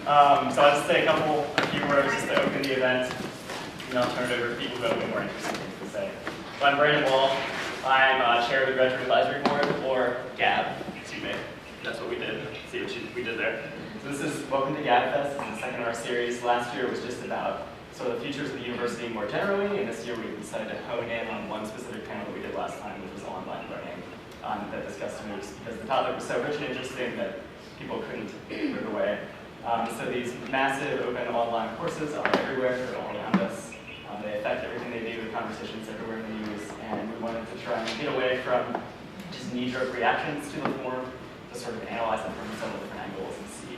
So I'll just say a few words just to open the event, and I'll turn it over to people who have a bit more interesting things to say. So I'm Brandon Wall. I'm chair of the Graduate Advisory Board, or Gab, as you may. That's what we did. See what we did there. So this is Welcome to Gab-Fest. It's the second of our series. Last year was just about sort of the futures of the university more generally, and this year we decided to hone in on one specific panel that we did last time, which was online learning, that discussed MOOCs, because the topic was so rich and interesting that people couldn't move away. So these massive open online courses are everywhere, they're all around us. They affect everything they do, the conversations everywhere in the news, and we wanted to try and get away from just knee-jerk reactions to the form, to sort of analyze them from several different angles and see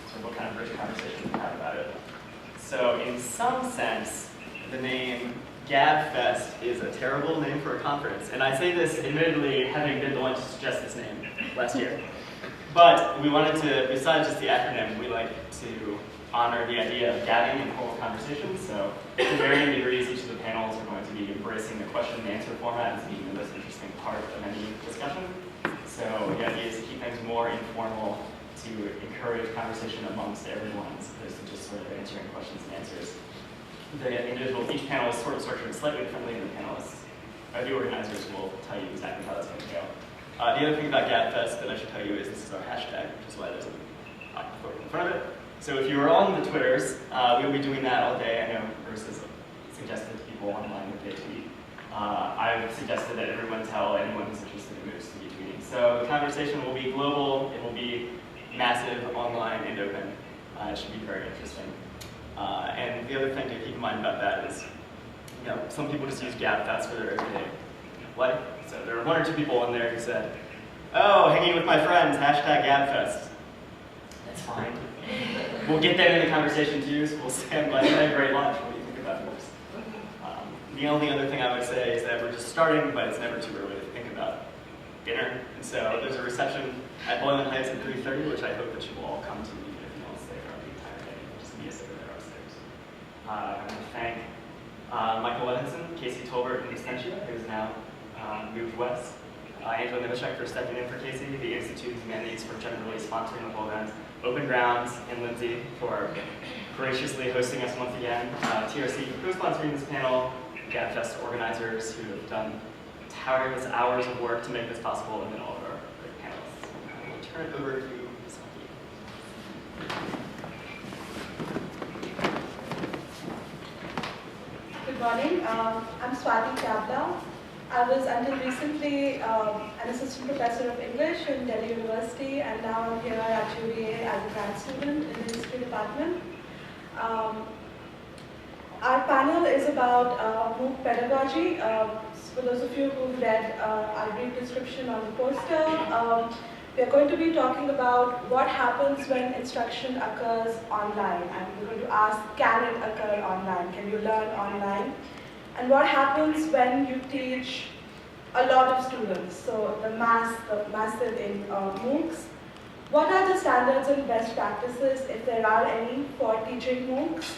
sort of what kind of rich conversation we have about it. So in some sense, the name Gab-Fest is a terrible name for a conference. And I say this admittedly having been the one to suggest this name last year. But we wanted to, besides just the acronym, we like to honor the idea of gabbing and formal conversations. So to varying degrees, each of the panels are going to be embracing the question and answer format as being the most interesting part of any discussion. So the idea is to keep things more informal, to encourage conversation amongst everyone, as opposed to just sort of answering questions and answers. Each panel is sort of structured slightly differently than the panelists. The organizers will tell you exactly how that's going to go. The other thing about Gab-Fest that I should tell you is this is our hashtag, which is why there's a photo in front of it. So if you are on the Twitters, we'll be doing that all day. I know Bruce has suggested to people online that they tweet. I've suggested that everyone tell anyone who's interested in MOOCs to be tweeting. So the conversation will be global, it will be massive, online, and open. It should be very interesting. And the other thing to keep in mind about that is, some people just use Gab-Fest for their everyday life. So there were one or two people on there who said, "Oh, hanging with my friends, hashtag Gab-Fest." That's fine. We'll get them in the conversation too, so we'll stand by and have a great lunch. What do you think about MOOCs? The only other thing I would say is that we're just starting, but it's never too early to think about dinner. And so there's a reception at Boylan Heights at 3:30, which I hope that you will all come to, even if you don't stay for the entire day. Just be a sitter there upstairs. I want to thank Michael Edinson, Casey Tolbert, and Extentia, who is now moved west. Angela Nemechek for stepping in for Casey, the Institute of Humanities for generally sponsoring the whole event, Open Grounds, and Lindsay for graciously hosting us once again, TRC for co-sponsoring this panel, Gab-Fest organizers who have done tireless hours of work to make this possible, and then all of our great panelists. I will turn it over to Swati. Good morning. I'm Swati Chawla. I was until recently an assistant professor of English in Delhi University, and now I'm here at U.Va as a grad student in the history department. Our panel is about MOOC pedagogy. For those of you who've read our brief description on the poster, we are going to be talking about what happens when instruction occurs online. And we're going to ask, can it occur online? Can you learn online? And what happens when you teach a lot of students? So the massive in MOOCs. What are the standards and best practices, if there are any, for teaching MOOCs?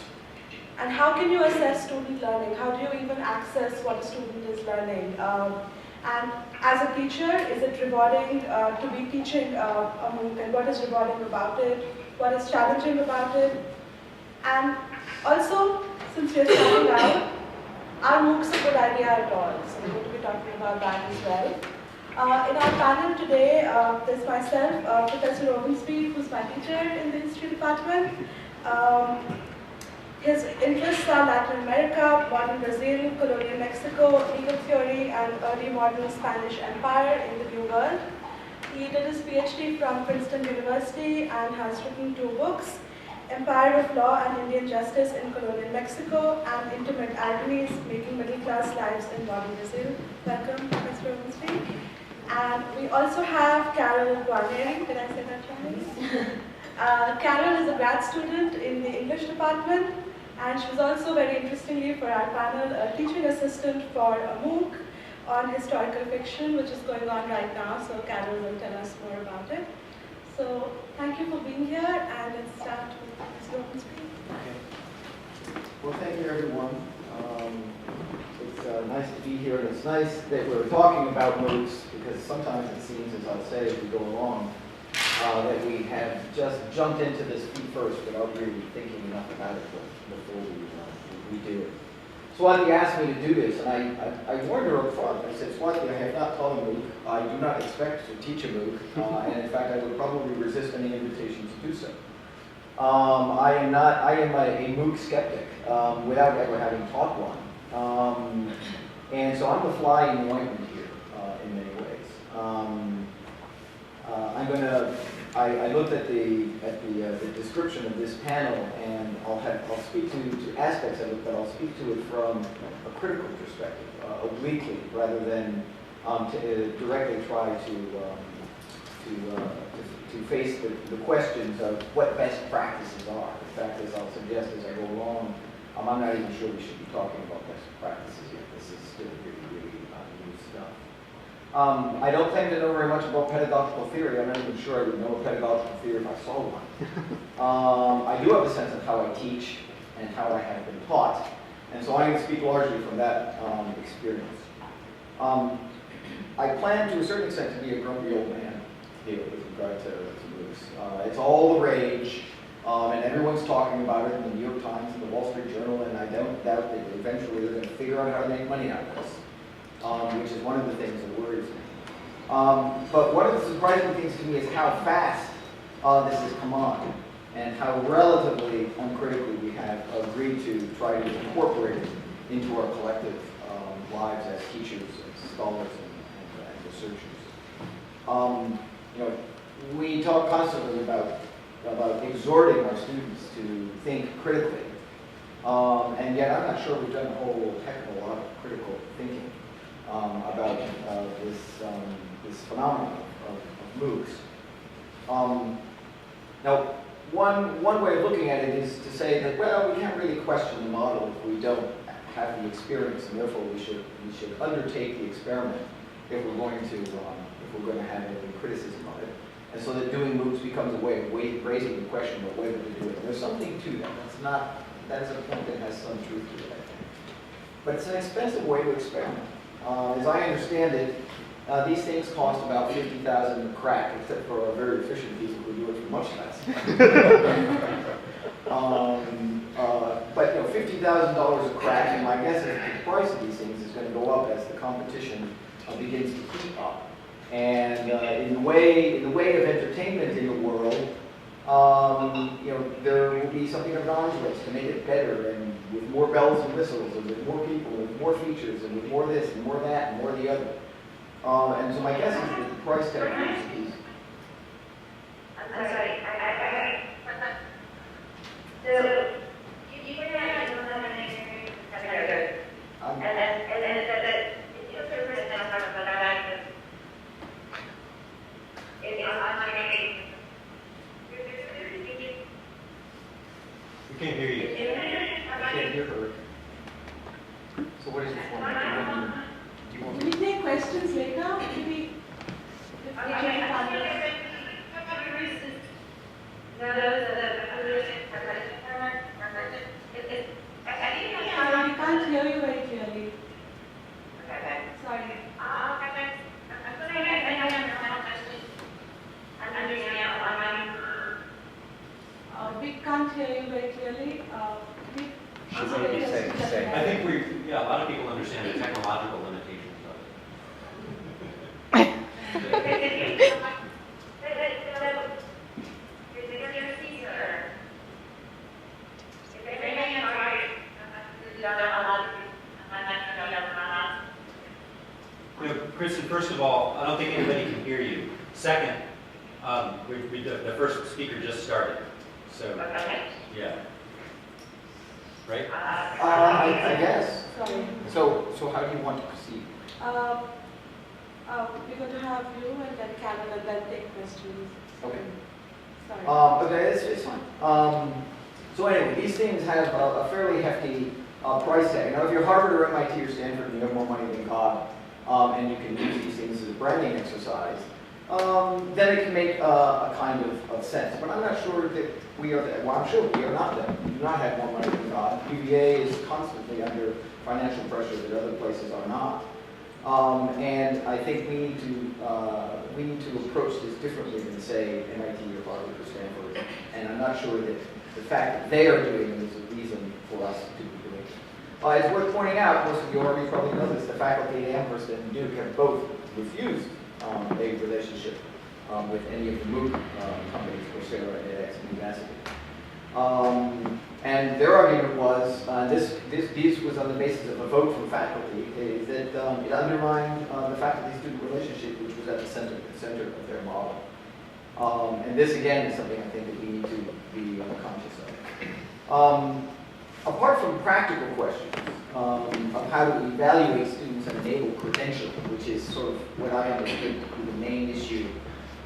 And how can you assess student learning? How do you even access what a student is learning? And as a teacher, is it rewarding to be teaching a MOOC? And what is rewarding about it? What is challenging about it? And also, since we're starting out, are MOOCs a good idea at all? So we're going to be talking about that as well. In our panel today, there's myself, Professor Owensby, who's my teacher in the history department. His interests are Latin America, modern Brazil, colonial Mexico, legal theory, and early modern Spanish Empire in the New World. He did his Ph.D. from Princeton University and has written 2 books, Empire of Law and Indian Justice in Colonial Mexico, and Intimate Agonies, Making Middle-Class Lives in Modern Brazil. Welcome, Professor Owensby. And we also have Carol Guarnieri. Did I say that right? Carol is a grad student in the English department, and she was also, very interestingly for our panel, a teaching assistant for a MOOC on historical fiction, which is going on right now, so Carol will tell us more about it. So thank you for being here, and let's start with Mr. Owensby. Okay. Well, thank you, everyone. It's nice to be here, and it's nice that we're talking about MOOCs, because sometimes it seems, as I'll say as we go along, that we have just jumped into this feet first without really thinking enough about it before we do it. Swati asked me to do this, and I warned her up front. I said, Swati, I have not taught a MOOC. I do not expect to teach a MOOC, and in fact, I would probably resist any invitation to do so. I am a MOOC skeptic without ever having taught one. And so I'm the fly in the ointment here in many ways. I looked at the description of this panel, and I'll speak to aspects of it, but I'll speak to it from a critical perspective, obliquely, rather than to directly try to face the questions of what best practices are. In fact, as I'll suggest as I go along, I'm not even sure we should be talking about best practices yet. This is still really new stuff. I don't claim to know very much about pedagogical theory. I'm not even sure I would know a pedagogical theory if I saw one. I do have a sense of how I teach and how I have been taught, and so I'm going to speak largely from that experience. I plan to a certain extent to be a grumpy old man here with regard to MOOCs. It's all the rage, and everyone's talking about it in the New York Times and the Wall Street Journal, and I don't doubt that eventually they're going to figure out how to make money out of this, which is one of the things that worries me. But one of the surprising things to me is how fast this has come on, and how relatively uncritically we have agreed to try to incorporate it into our collective lives as teachers, as scholars, and researchers. We talk constantly about exhorting our students to think critically, and yet I'm not sure we've done a whole heck of a lot of critical thinking about this phenomenon of MOOCs. Now, one way of looking at it is to say that, well, we can't really question the model if we don't have the experience, and therefore we should undertake the experiment if we're going to have any criticism of it. And so that doing MOOCs becomes a way of raising the question about whether to do it. There's something to that. That is a point that has some truth to it, I think. But it's an expensive way to experiment. As I understand it, these things cost about $50,000 a crack, except for very efficient people who do it for much less. But $50,000 a crack, and my guess is that the price of these things is going to go up as the competition begins to heat up. And in the way of entertainment in the world, there will be something of an arms race to make it better, and with more bells and whistles, and with more people, and with more features, and with more this, and more that, and more the other. And so my guess is that the price tag is. I'm sorry. So you were not an experience. And We can't hear you. I can't hear her. So what is the format? Do you want Can we take questions later? Maybe if we can we can't hear you very clearly. Sorry. We can't hear you very clearly. She's maybe saying. I think a lot of people understand the technological limitations of Kristen, first of all, I don't think anybody can hear you. Second, the first speaker just started. So, yeah. Right? I guess. Sorry. So how do you want to proceed? We're going to have you and then Karen and then take questions. Okay. Sorry. Okay, it's fine. So anyway, these things have a fairly hefty price tag. Now, if you're Harvard or MIT or Stanford, and you have more money than God, and you can use these things as a branding exercise, then it can make a kind of sense. But I'm not sure that we are that. Well, I'm sure we are not that. We do not have more money than God. U.Va is constantly under financial pressure that other places are not. And I think we need to approach this differently than, say, MIT or Harvard or Stanford. And I'm not sure that the fact that they are doing it is a reason for us to be doing it. It's worth pointing out, most of you already probably know this, the faculty at Amherst and Duke have both refused a relationship with any of the MOOC companies, Coursera, edX, and Udacity. And their argument was, this was on the basis of a vote from faculty, is that it undermined the faculty-student relationship, which was at the center of their model. And this, again, is something I think that we need to be conscious of. Apart from practical questions of how to evaluate students and enable credential, which is sort of what I understood to be the main issue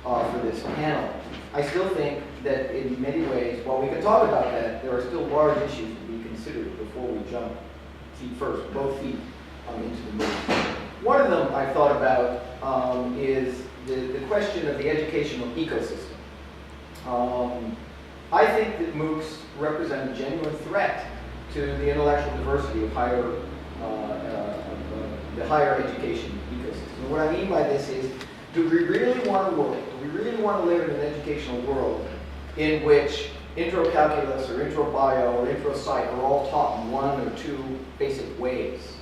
for this panel, I still think that in many ways, while we can talk about that, there are still large issues to be considered before we jump both feet into the MOOC. One of them I thought about is the question of the educational ecosystem. I think that MOOCs represent a genuine threat to the intellectual diversity of the higher education ecosystem. And what I mean by this is, do we really want to live in an educational world in which intro calculus or intro bio or intro psych are all taught in one or two basic ways?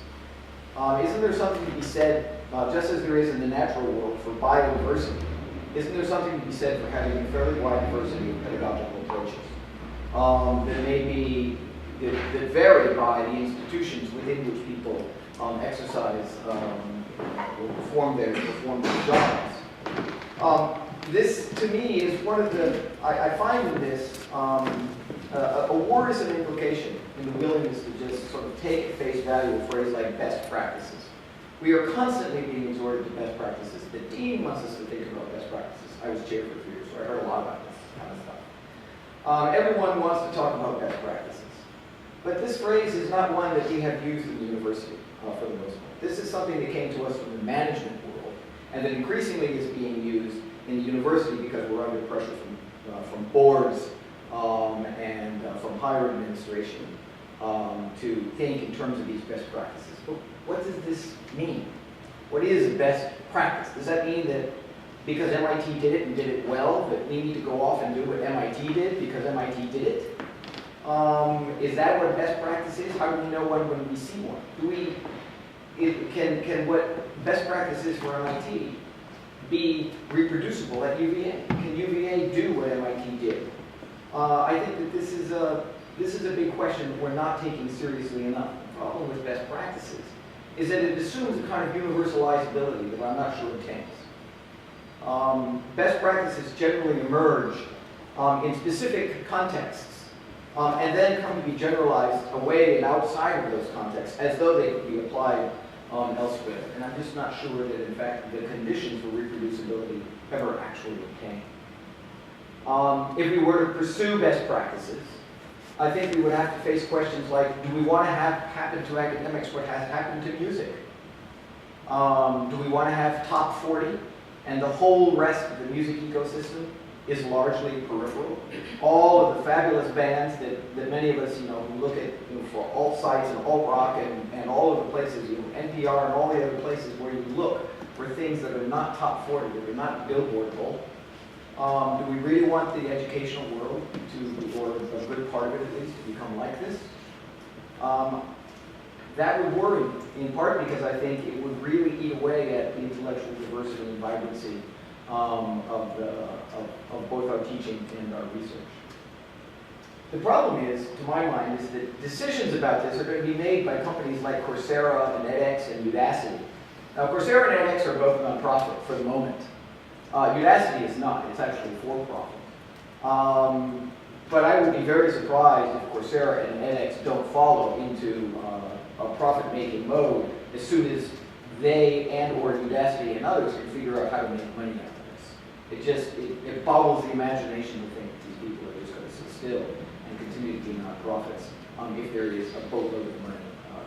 Isn't there something to be said, just as there is in the natural world, for biodiversity? Isn't there something to be said for having a fairly wide diversity of pedagogical approaches that vary by the institutions within which people exercise or perform their jobs? This, to me, is one of the, I find in this a worrisome implication in the willingness to just sort of take at face value a phrase like best practices. We are constantly being exhorted to best practices. The dean wants us to think about best practices. I was chair for 3 years, so I heard a lot about this kind of stuff. Everyone wants to talk about best practices. But this phrase is not one that we have used in the university for the most part. This is something that came to us from the management world, and that increasingly is being used in the university because we're under pressure from boards and from higher administration to think in terms of these best practices. But what does this mean? What is best practice? Does that mean that because MIT did it and did it well, that we need to go off and do what MIT did because MIT did it? Is that what best practice is? How do we know one when we see one? Can what best practice is for MIT be reproducible at UVA? Can UVA do what MIT did? I think that this is a big question that we're not taking seriously enough. The problem with best practices is that it assumes a kind of universalizability that I'm not sure it takes. Best practices generally emerge in specific contexts and then come to be generalized away and outside of those contexts as though they could be applied elsewhere. And I'm just not sure that, in fact, the conditions for reproducibility ever actually obtain. If we were to pursue best practices, I think we would have to face questions like, do we want to have happen to academics what has happened to music? Do we want to have top 40 and the whole rest of the music ecosystem is largely peripheral? All of the fabulous bands that many of us, who look at for alt sites and alt rock and all of the places, NPR and all the other places where you look for things that are not top 40, that are not Billboardable. Do we really want the educational world to, or a good part of it at least, to become like this? That would worry me, in part because I think it would really eat away at the intellectual diversity and vibrancy of both our teaching and our research. The problem is, to my mind, is that decisions about this are going to be made by companies like Coursera and edX and Udacity. Now, Coursera and edX are both nonprofit for the moment. Udacity is not. It's actually for-profit. But I would be very surprised if Coursera and edX don't follow into a profit-making mode as soon as they and/or Udacity and others can figure out how to make money out of this. It boggles the imagination to think that these people are just going to sit still and continue to be nonprofits if there is a boatload of money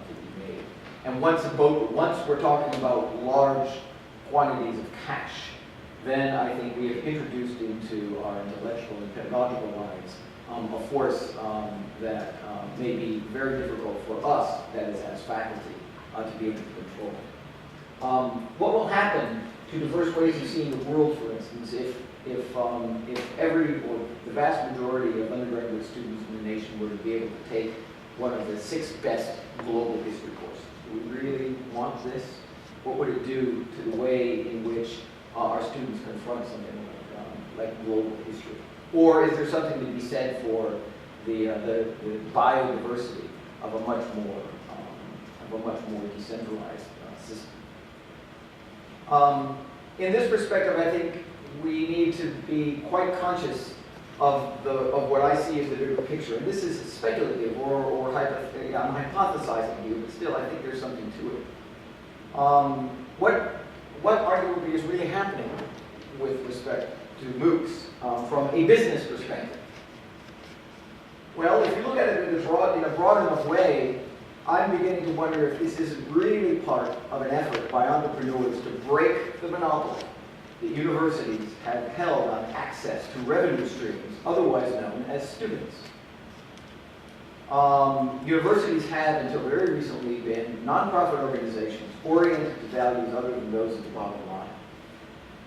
to be made. And once we're talking about large quantities of cash, then I think we have introduced into our intellectual and pedagogical lives a force that may be very difficult for us, that is, as faculty, to be able to control. What will happen to diverse ways of seeing the world, for instance, if every or the vast majority of undergraduate students in the nation were to be able to take one of the 6 best global history courses? Do we really want this? What would it do to the way in which our students confront something like global history? Or is there something to be said for the biodiversity of a much more decentralized system? In this perspective, I think we need to be quite conscious of what I see as the bigger picture. And this is speculative or I'm hypothesizing here, but still I think there's something to it. What arguably is really happening with respect to MOOCs from a business perspective? Well, if you look at it in a broad enough way, I'm beginning to wonder if this isn't really part of an effort by entrepreneurs to break the monopoly that universities have held on access to revenue streams, otherwise known as students. Universities have, until very recently, been nonprofit organizations oriented to values other than those of the bottom line.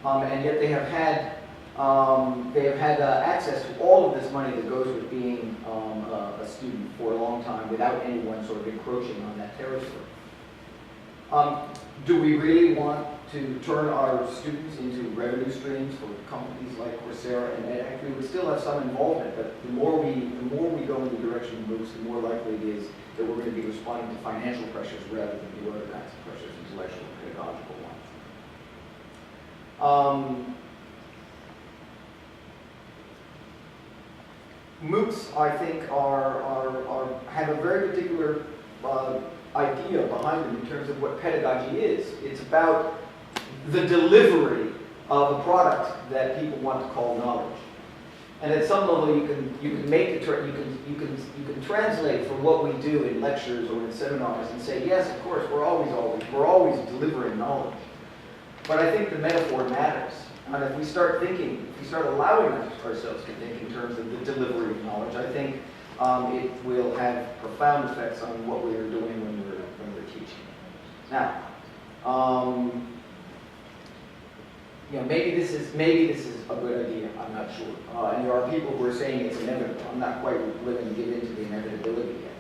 And yet they have had access to all of this money that goes with being a student for a long time without anyone sort of encroaching on that territory. Do we really want to turn our students into revenue streams for companies like Coursera and edX? We would still have some involvement, but the more we go in the direction of MOOCs, the more likely it is that we're going to be responding to financial pressures rather than to other kinds of pressures, intellectual and pedagogical ones. MOOCs, I think, have a very particular idea behind them in terms of what pedagogy is. It's about the delivery of a product that people want to call knowledge. And at some level, you can make you can translate from what we do in lectures or in seminars and say, yes, of course, we're always delivering knowledge. But I think the metaphor matters. And if we start allowing ourselves to think in terms of the delivery of knowledge, I think it will have profound effects on what we are doing when we're teaching. Now, maybe this is a good idea. I'm not sure. And there are people who are saying it's inevitable. I'm not quite willing to give in to the inevitability yet.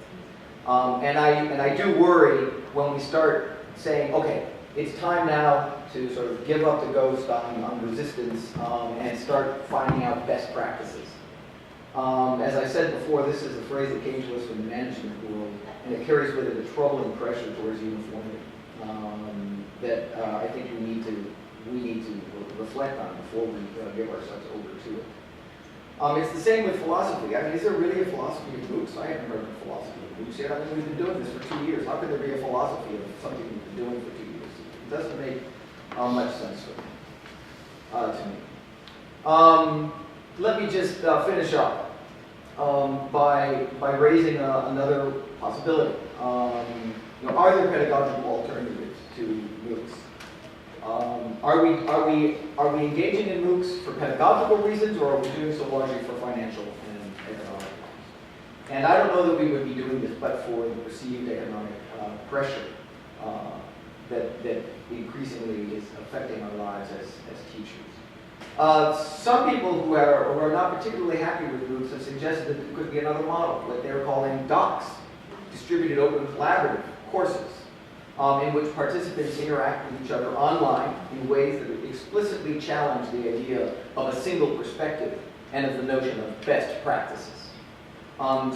And I do worry when we start saying, okay, it's time now to sort of give up the ghost on resistance and start finding out best practices. As I said before, this is a phrase that came to us from the management world, and it carries with it a troubling pressure towards uniformity that I think we need to reflect on before we give ourselves over to it. It's the same with philosophy. I mean, is there really a philosophy of MOOCs? I haven't heard of a philosophy of MOOCs yet. I mean, we've been doing this for 2 years. How could there be a philosophy of something we've been doing for 2 years? It doesn't make much sense to me. Let me just finish up by raising another possibility. Are there pedagogical alternatives to MOOCs? Are we engaging in MOOCs for pedagogical reasons, or are we doing so largely for financial and economic reasons? And I don't know that we would be doing this but for the perceived economic pressure that increasingly is affecting our lives as teachers. Some people who are not particularly happy with MOOCs have suggested that there could be another model, what they're calling DOCs, distributed open collaborative courses, in which participants interact with each other online in ways that explicitly challenge the idea of a single perspective and of the notion of best practices.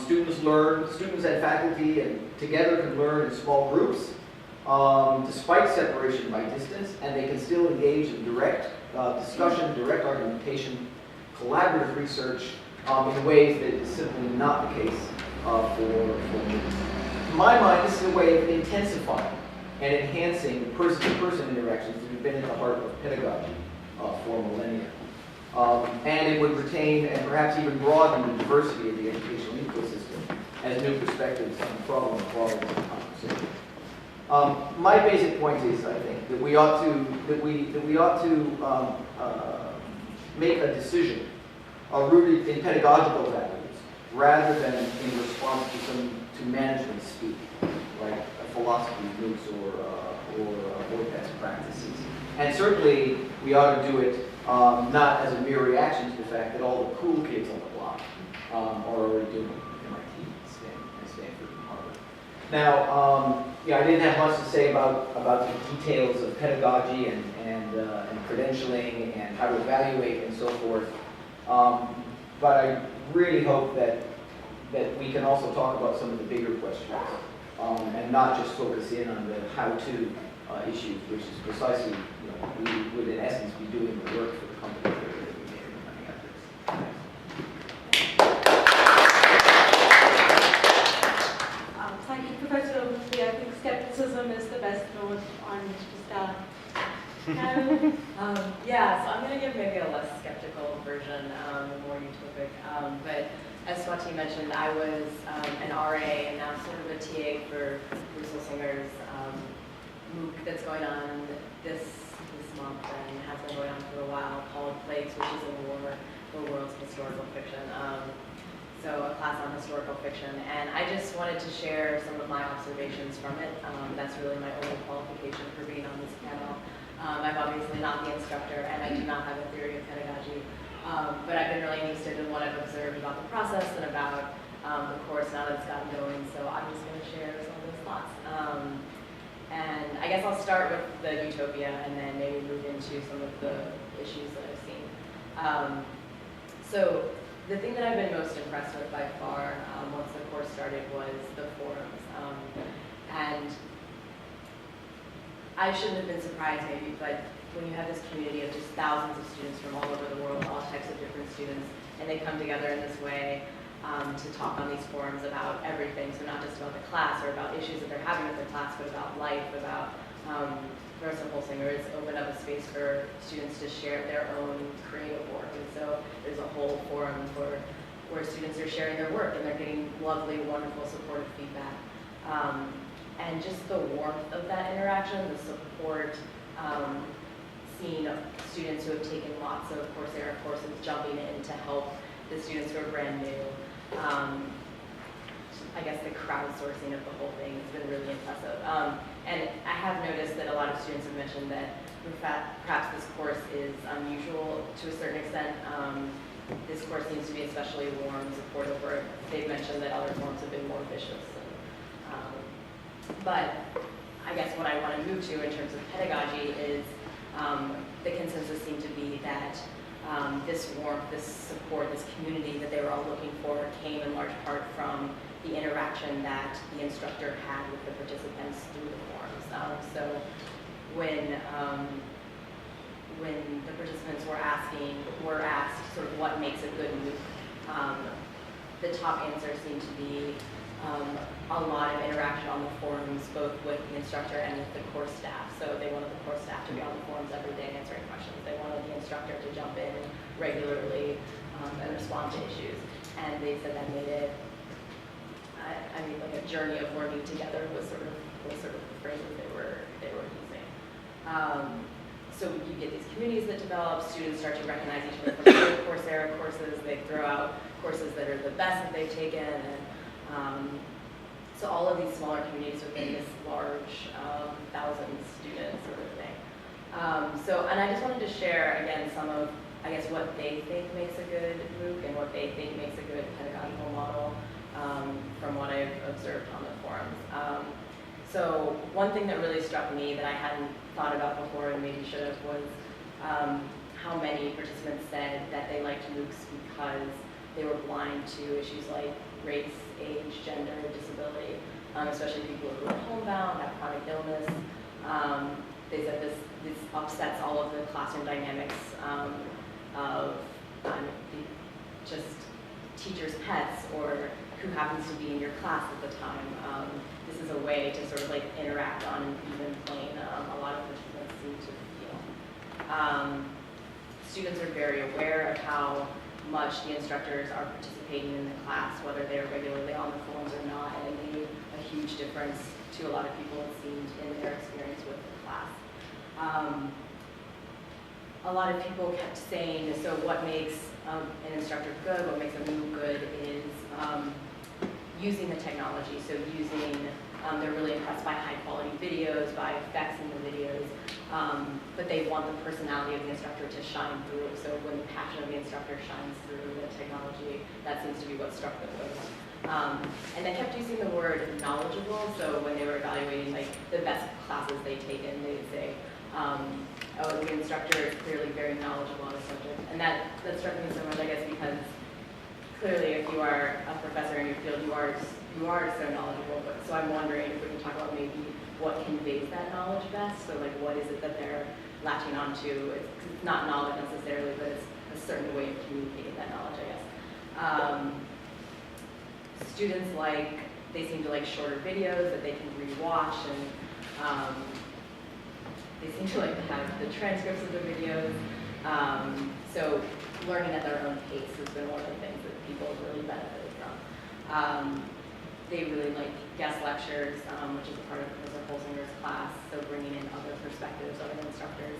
Students and faculty and together can learn in small groups, despite separation by distance, and they can still engage in direct discussion, direct argumentation, collaborative research in ways that is simply not the case for MOOCs. To my mind, this is a way of intensifying and enhancing the person-to-person interactions that have been at the heart of pedagogy for millennia. And it would retain and perhaps even broaden the diversity of the educational ecosystem as new perspectives on the problem of quality of conversation. My basic point is, I think, that we ought to make a decision rooted in pedagogical values rather than in response to management speak, like a philosophy of MOOCs or or best practices. And certainly, we ought to do it not as a mere reaction to the fact that all the cool kids on the block are already doing it, MIT, Stanford, and Harvard. Now, yeah, I didn't have much to say about the details of pedagogy and credentialing and how to evaluate and so forth. But I really hope that we can also talk about some of the bigger questions and not just focus in on the how-to issues, which is precisely, we would in essence be doing the work for the company that we made in coming after this. Thank you, Professor Owensby. I think skepticism is the best note on which to start. Yeah, so I'm going to give maybe a less skeptical version, more utopic. But as Swati mentioned, I was an RA and now sort of a TA for Bruce Singer's MOOC that's going on this month and has been going on for a while, called Plagues, which is the world's historical fiction. So a class on historical fiction. And I just wanted to share some of my observations from it. That's really my only qualification for being on this panel. I'm obviously not the instructor, and I do not have a theory of pedagogy, but I've been really interested in what I've observed about the process and about the course now that it's gotten going, so I'm just going to share some of those thoughts. And I guess I'll start with the utopia and then maybe move into some of the issues that I've seen. So the thing that I've been most impressed with by far once the course started was the forums. And I shouldn't have been surprised maybe, but when you have this community of just thousands of students from all over the world, all types of different students, and they come together in this way to talk on these forums about everything, so not just about the class or about issues that they're having with their class, but about life, about Professor Holsinger has opened up a space for students to share their own creative work, and so there's a whole forum where students are sharing their work and they're getting lovely, wonderful, supportive feedback. And just the warmth of that interaction, the support, seeing students who have taken lots of Coursera courses jumping in to help the students who are brand new. I guess the crowdsourcing of the whole thing has been really impressive. And I have noticed that a lot of students have mentioned that perhaps this course is unusual to a certain extent. This course seems to be especially warm and supportive, where they've mentioned that other forms have been more vicious. But I guess what I want to move to in terms of pedagogy is the consensus seemed to be that this warmth, this support, this community that they were all looking for came in large part from the interaction that the instructor had with the participants through the forums. So when the participants were asked sort of what makes a good MOOC, the top answer seemed to be a lot of interaction on the forums, both with the instructor and with the course staff. So they wanted the course staff to be on the forums every day answering questions. They wanted the instructor to jump in regularly and respond to issues. And they said that made it, I mean, like a journey of learning together was sort of the phrases they were using. So you get these communities that develop, students start to recognize each other from other Coursera courses, they throw out courses that are the best that they've taken, and so all of these smaller communities within this large 1,000 student sort of thing. And I just wanted to share, again, some of, I guess, what they think makes a good MOOC and what they think makes a good pedagogical model from what I've observed on the forums. So one thing that really struck me that I hadn't thought about before and maybe should have was how many participants said that they liked MOOCs because they were blind to issues like race, age, gender, disability, especially people who are homebound, have chronic illness. They said this upsets all of the classroom dynamics of just teachers' pets or who happens to be in your class at the time. This is a way to sort of like interact on an even plane. A lot of participants seem to feel. Students are very aware of how much the instructors are participating in the class, whether they're regularly on the forums or not, and it made a huge difference to a lot of people, it seemed, in their experience with the class. A lot of people kept saying, so what makes an instructor good, what makes a MOOC good is using the technology, so using They're really impressed by high quality videos, by effects in the videos, but they want the personality of the instructor to shine through. So when the passion of the instructor shines through the technology, that seems to be what struck them most. And they kept using the word knowledgeable. So when they were evaluating like the best classes they'd taken, they would say, oh, the instructor is clearly very knowledgeable on the subject. And that struck me so much, I guess, because clearly if you are a professor in your field, you are so knowledgeable. But so I'm wondering if we can talk about maybe what conveys that knowledge best. So like what is it that they're latching onto? It's not knowledge necessarily, but it's a certain way of communicating that knowledge, I guess. Students they seem to like shorter videos that they can rewatch, and they seem to like to have the transcripts of the videos. So learning at their own pace has been one of the things that people have really benefited from. They really like guest lectures, which is a part of Professor Holzinger's class, so bringing in other perspectives, other instructors.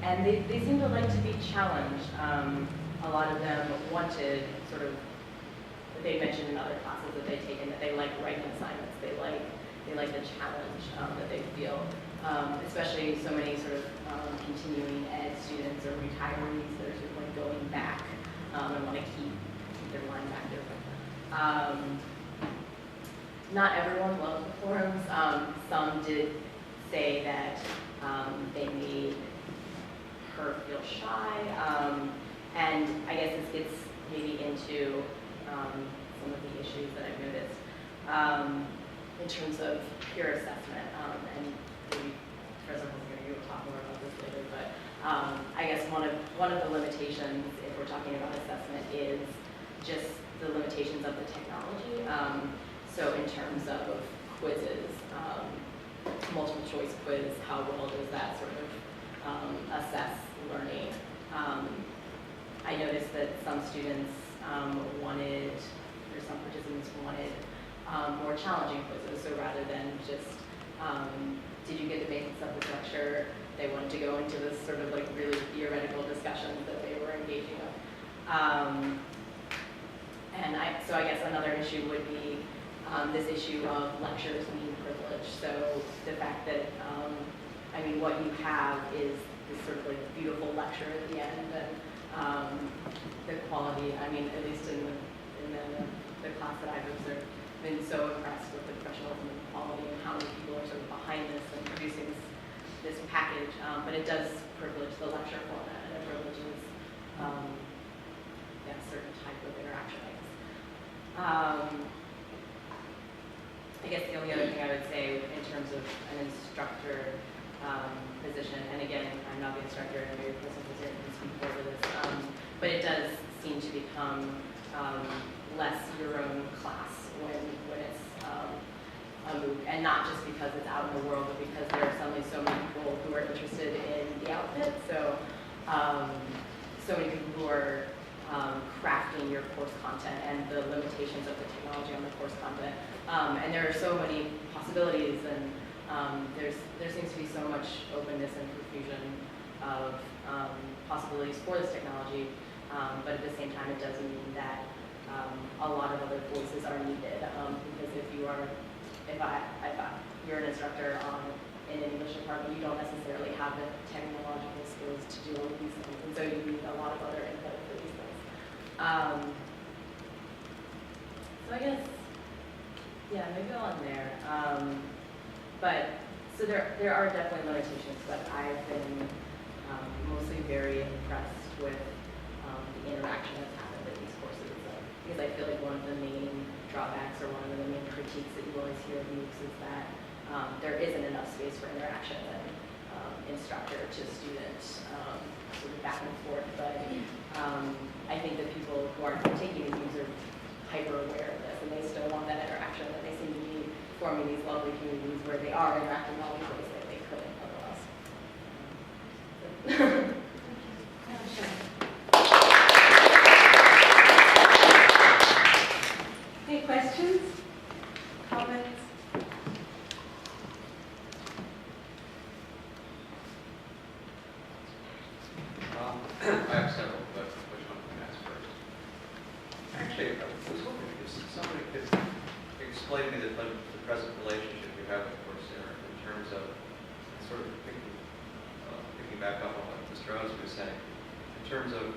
And they seem to like to be challenged. A lot of them wanted sort of, they mentioned in other classes that they've taken that they like writing assignments. They like the challenge that they feel, especially so many sort of continuing ed students or retirees that are sort of like going back and want to keep their mind active. Not everyone loved the forums. Some did say that they made her feel shy, and I guess this gets maybe into some of the issues that I've noticed in terms of peer assessment, and maybe Professor Holzinger, you will talk more about this later, but I guess one of the limitations, if we're talking about assessment, is just the limitations of the technology. So in terms of quizzes, multiple choice quiz, how well does that sort of assess learning? I noticed that some students wanted, or some participants wanted more challenging quizzes. So rather than just, did you get the basics of the structure, they wanted to go into this sort of like really theoretical discussions that they were engaging in. So I guess another issue would be this issue of lectures being privileged. So the fact that, I mean, what you have is this sort of like beautiful lecture at the end, and the quality, I mean, at least in the class that I've observed, I've been so impressed with the professionalism and quality and how many people are sort of behind this and producing this package, but it does privilege the lecture format, and it privileges a certain type of interaction, I guess. I guess the only other thing I would say in terms of an instructor position, and again, I'm not the instructor, and maybe Professor Holzinger can speak more to this, but it does seem to become less your own class when it's a MOOC, and not just because it's out in the world, but because there are suddenly so many people who are interested in the outfit. So, so many people who are crafting your course content and the limitations of the technology on the course content. And there are so many possibilities, and there seems to be so much openness and profusion of possibilities for this technology. But at the same time, it does mean that a lot of other voices are needed, because if you're an instructor in an English department, you don't necessarily have the technological skills to do all of these things, and so you need a lot of other input for these things. So I guess, yeah, maybe on there. But so there are definitely limitations, but I've been mostly very impressed with the interaction that's happened in these courses. Because I feel like one of the main drawbacks or one of the main critiques that you always hear of MOOCs is that there isn't enough space for interaction and instructor to student, sort of back and forth. But I think that people who are taking these MOOCs are hyper aware of this, and they still want that interaction, and they seem to be forming these lovely communities where they are interacting in all these ways that they couldn't otherwise. Any questions? Comments? I have several, but which one can I ask first? Actually, I was hoping if somebody could explain to me the present relationship you have with Coursera in terms of sort of picking back up on what Mr. Owensby was saying, in terms of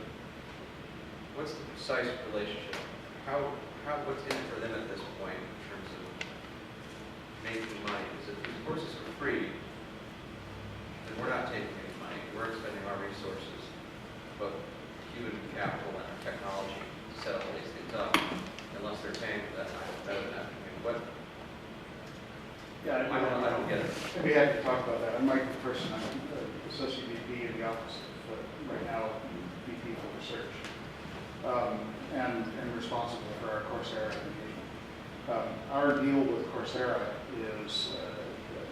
what's the precise relationship? What's in it for them at this point in terms of making money? Because if these courses are free, then we're not taking any money. We're expending our resources, both human capital and our technology, to set all these things up, unless they're paying for that. I don't know that. I mean, what? Yeah, I don't get it. We had to talk about that. I'm Mike McPherson. I'm Associate VP in the office of, right now, VP for Research, and responsible for our Coursera engagement. Our deal with Coursera is,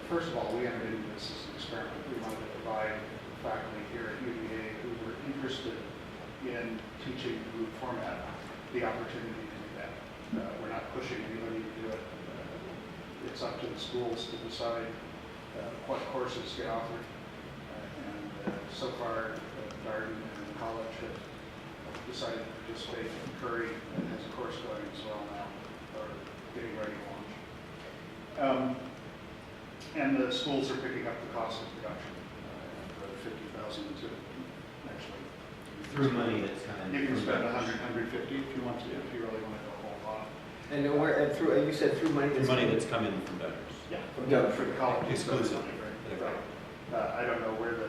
first of all, we entered into this as an experiment. We wanted to provide faculty here at U.Va who were interested in teaching group format the opportunity to do that. We're not pushing anybody to do it. It's up to the schools to decide what courses get offered. So far, Darden and the college have decided to participate. Curry has a course going as well now, or getting ready to launch. And the schools are picking up the cost of production, $50,000 to actually. Through money that's coming. You can spend $100, $150 if you want to, if you really want to go a whole lot. And through, you said through money that's... Money that's coming from donors. Yeah. Yeah, For the college. Exclusively. Right. I don't know where the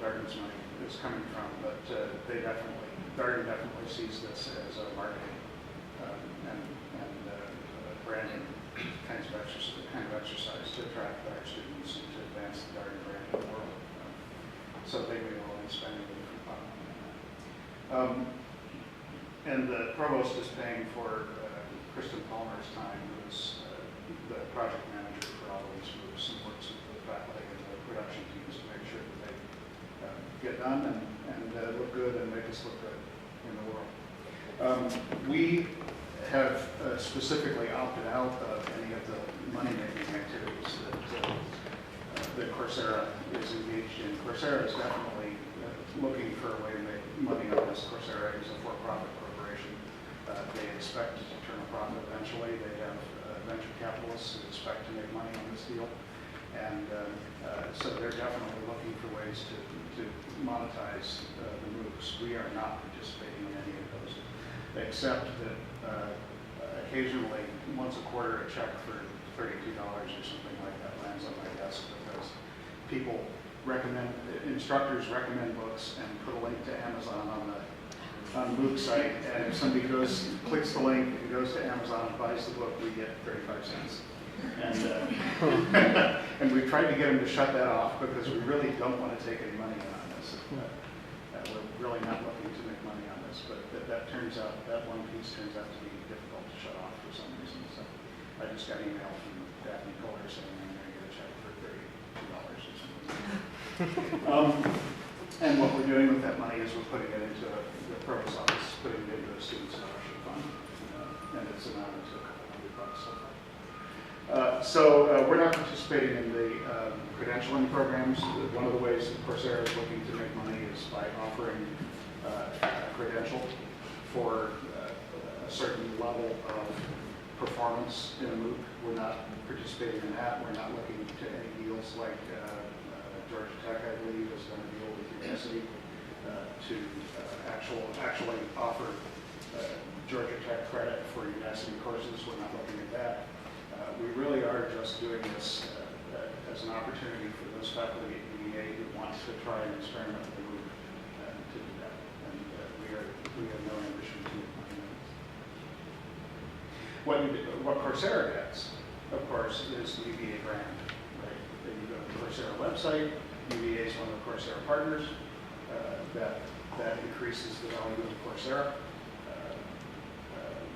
Darden's money is coming from, but Darden definitely sees this as a marketing and branding kind of exercise to attract our students and to advance the Darden brand in the world. So they may well be spending a different pot on that. And the provost is paying for Kristen Palmer's time, who's the project manager for all of these groups and works with the faculty and the production teams to make sure that they get done and look good and make us look good in the world. We have specifically opted out of any of the money-making activities that Coursera is engaged in. Coursera is definitely looking for a way to make money on this. Coursera is a for-profit corporation. They expect to turn a profit eventually. They have venture capitalists who expect to make money on this deal. And so they're definitely looking for ways to monetize the MOOCs. We are not participating in any of those, except that occasionally, once a quarter, a check for $32 or something like that lands on my desk because instructors recommend books and put a link to Amazon on the MOOC site, and if somebody clicks the link and goes to Amazon and buys the book, we get 35 cents. And we've tried to get them to shut that off because we really don't want to take any money on this. We're really not looking to make money on this, but that one piece turns out to be difficult to shut off for some reason. So I just got an email from Daphne Kohler saying I'm going to get a check for $32 or something. And what we're doing with that money is we're putting it into the provost's office, putting it into a student scholarship fund, and it's amounted to a couple $100 so far. So we're not participating in the credentialing programs. One of the ways that Coursera is looking to make money is by offering a credential for a certain level of performance in a MOOC. We're not participating in that. We're not looking to any deals like Georgia Tech, I believe, has done a deal with University to actually offer Georgia Tech credit for University courses. We're not looking at that. We really are just doing this as an opportunity for those faculty at U.Va who want to try and experiment with the MOOC to do that. And we have no ambition to make money on this. What Coursera gets, of course, is the U.Va brand. Right? Then you go to the Coursera website. U.Va is one of the Coursera partners. That increases the value of Coursera.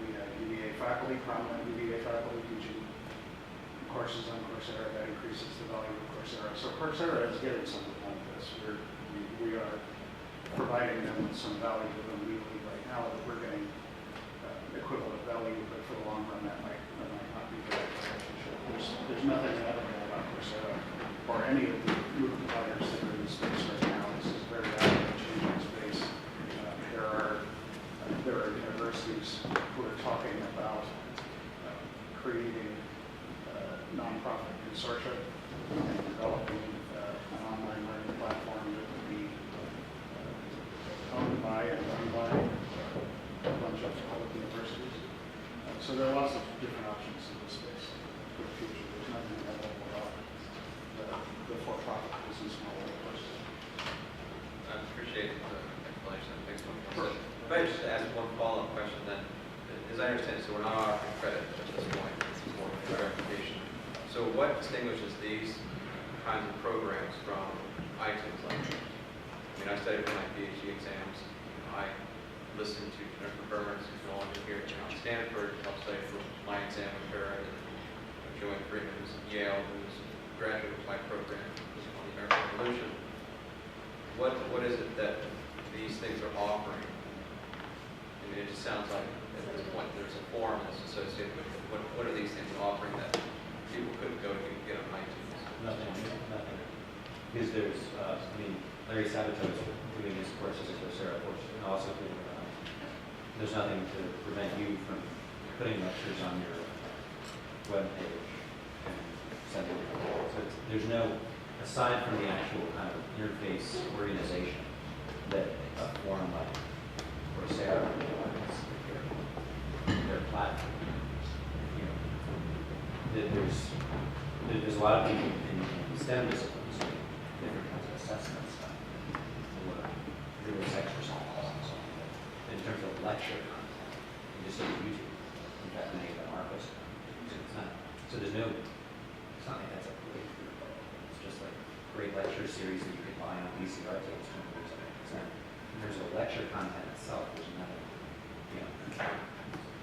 We have U.Va faculty, prominent U.Va faculty teaching courses on Coursera. That increases the value of Coursera. So Coursera is getting something out of this. We are providing them with some value to them legally right now that we're getting equivalent value, but for the long run that might not be the right relationship. There's nothing ethical about Coursera or any of the MOOC providers that are in the space right now. This is very rapidly changing space. There are universities who are talking about creating distinguishes these kinds of programs from iTunes lectures? I mean, I studied for my Ph.D. exams. I listened to Jennifer Burns, who's no longer here at Stanford, helped study for my exam with her, and Joanne Freeman, who's at Yale, who's a graduate of my program, who's on the American Revolution. What is it that these things are offering? I mean, it just sounds like at this point there's a forum that's associated with it. What are these things offering that people couldn't go to get on iTunes? Nothing. Because there's, Larry Sabato's doing his course as a Coursera course, and also there's nothing to prevent you from putting lectures on your web page and sending it. So there's no, aside from the actual kind of interface organization that a forum like Coursera provides, their platform. There's a lot of people in STEM disciplines doing different kinds of assessment stuff. There was exercises. In terms of lecture content, you just go to YouTube. In fact, many of them are posted on YouTube. It's not, so there's no, it's not like that's a breakthrough. It's just like a great lecture series that you can buy on VCR tapes. In terms of lecture content itself, there's nothing,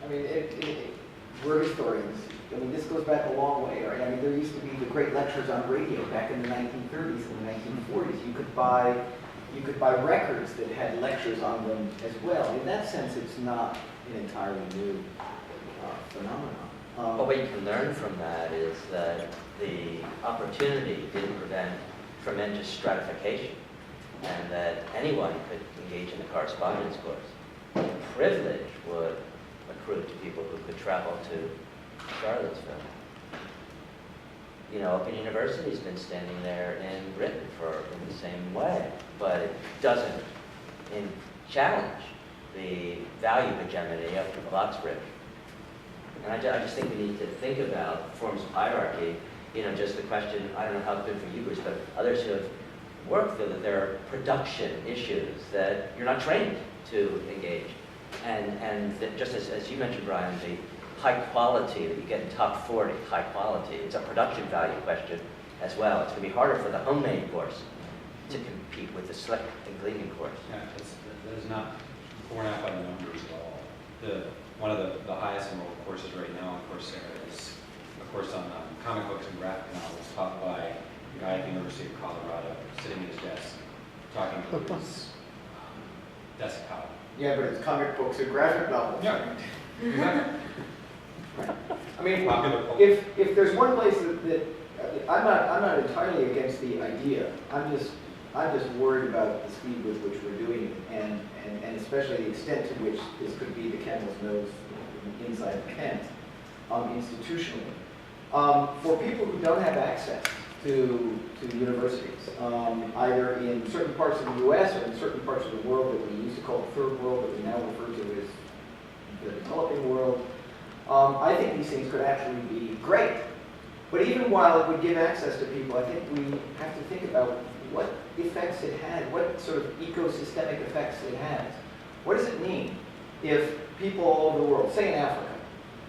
I mean, we're historians. I mean, this goes back a long way, right? I mean, there used to be the great lectures on radio back in the 1930s and the 1940s. You could buy records that had lectures on them as well. In that sense, it's not an entirely new phenomenon. But what you can learn from that is that the opportunity didn't prevent tremendous stratification, and that anyone could engage in a correspondence course. The privilege would accrue to people who could travel to Charlottesville. Open University's been standing there in Britain in the same way, but it doesn't challenge the value hegemony of Oxbridge. And I just think we need to think about forms of hierarchy. Just the question, I don't know how good for you, Bruce, but others who have worked feel that there are production issues that you're not trained to engage. And that just as you mentioned, Brian, the high quality that you get in top 40, high quality, it's a production value question as well. It's going to be harder for the homemade course to compete with the slick and gleaming course. Yeah, that is not borne out by the numbers at all. One of the highest enrolled courses right now on Coursera is a course on comic books and graphic novels taught by a guy at the University of Colorado, sitting at his desk, talking to his desktop. Yeah, but it's comic books and graphic novels. Yeah, exactly. I mean, if there's one place that I'm not entirely against the idea. I'm just worried about the speed with which we're doing it, and especially the extent to which this could be the camel's nose inside of Kent, institutionally. For people who don't have access to universities, either in certain parts of the U.S. or in certain parts of the world that we used to call the third world, that we now refer to as the developing world, I think these things could actually be great. But even while it would give access to people, I think we have to think about what effects it had, what sort of ecosystemic effects it has. What does it mean if people all over the world, say in Africa,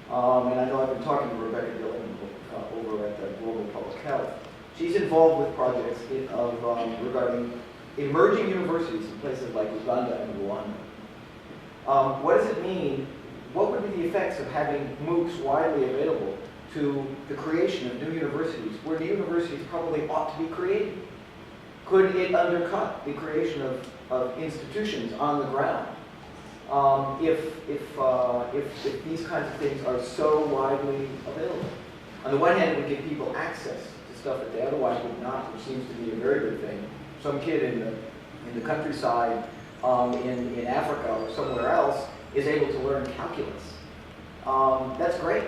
and I know I've been talking to Rebecca Dillon over at the Global Public Health. She's involved with projects regarding emerging universities in places like Uganda and Rwanda. What does it mean? What would be the effects of having MOOCs widely available to the creation of new universities, where new universities probably ought to be created? Could it undercut the creation of institutions on the ground? If these kinds of things are so widely available? On the one hand, it would give people access to stuff that they otherwise would not, which seems to be a very good thing. Some kid in the countryside in Africa or somewhere else is able to learn calculus. That's great.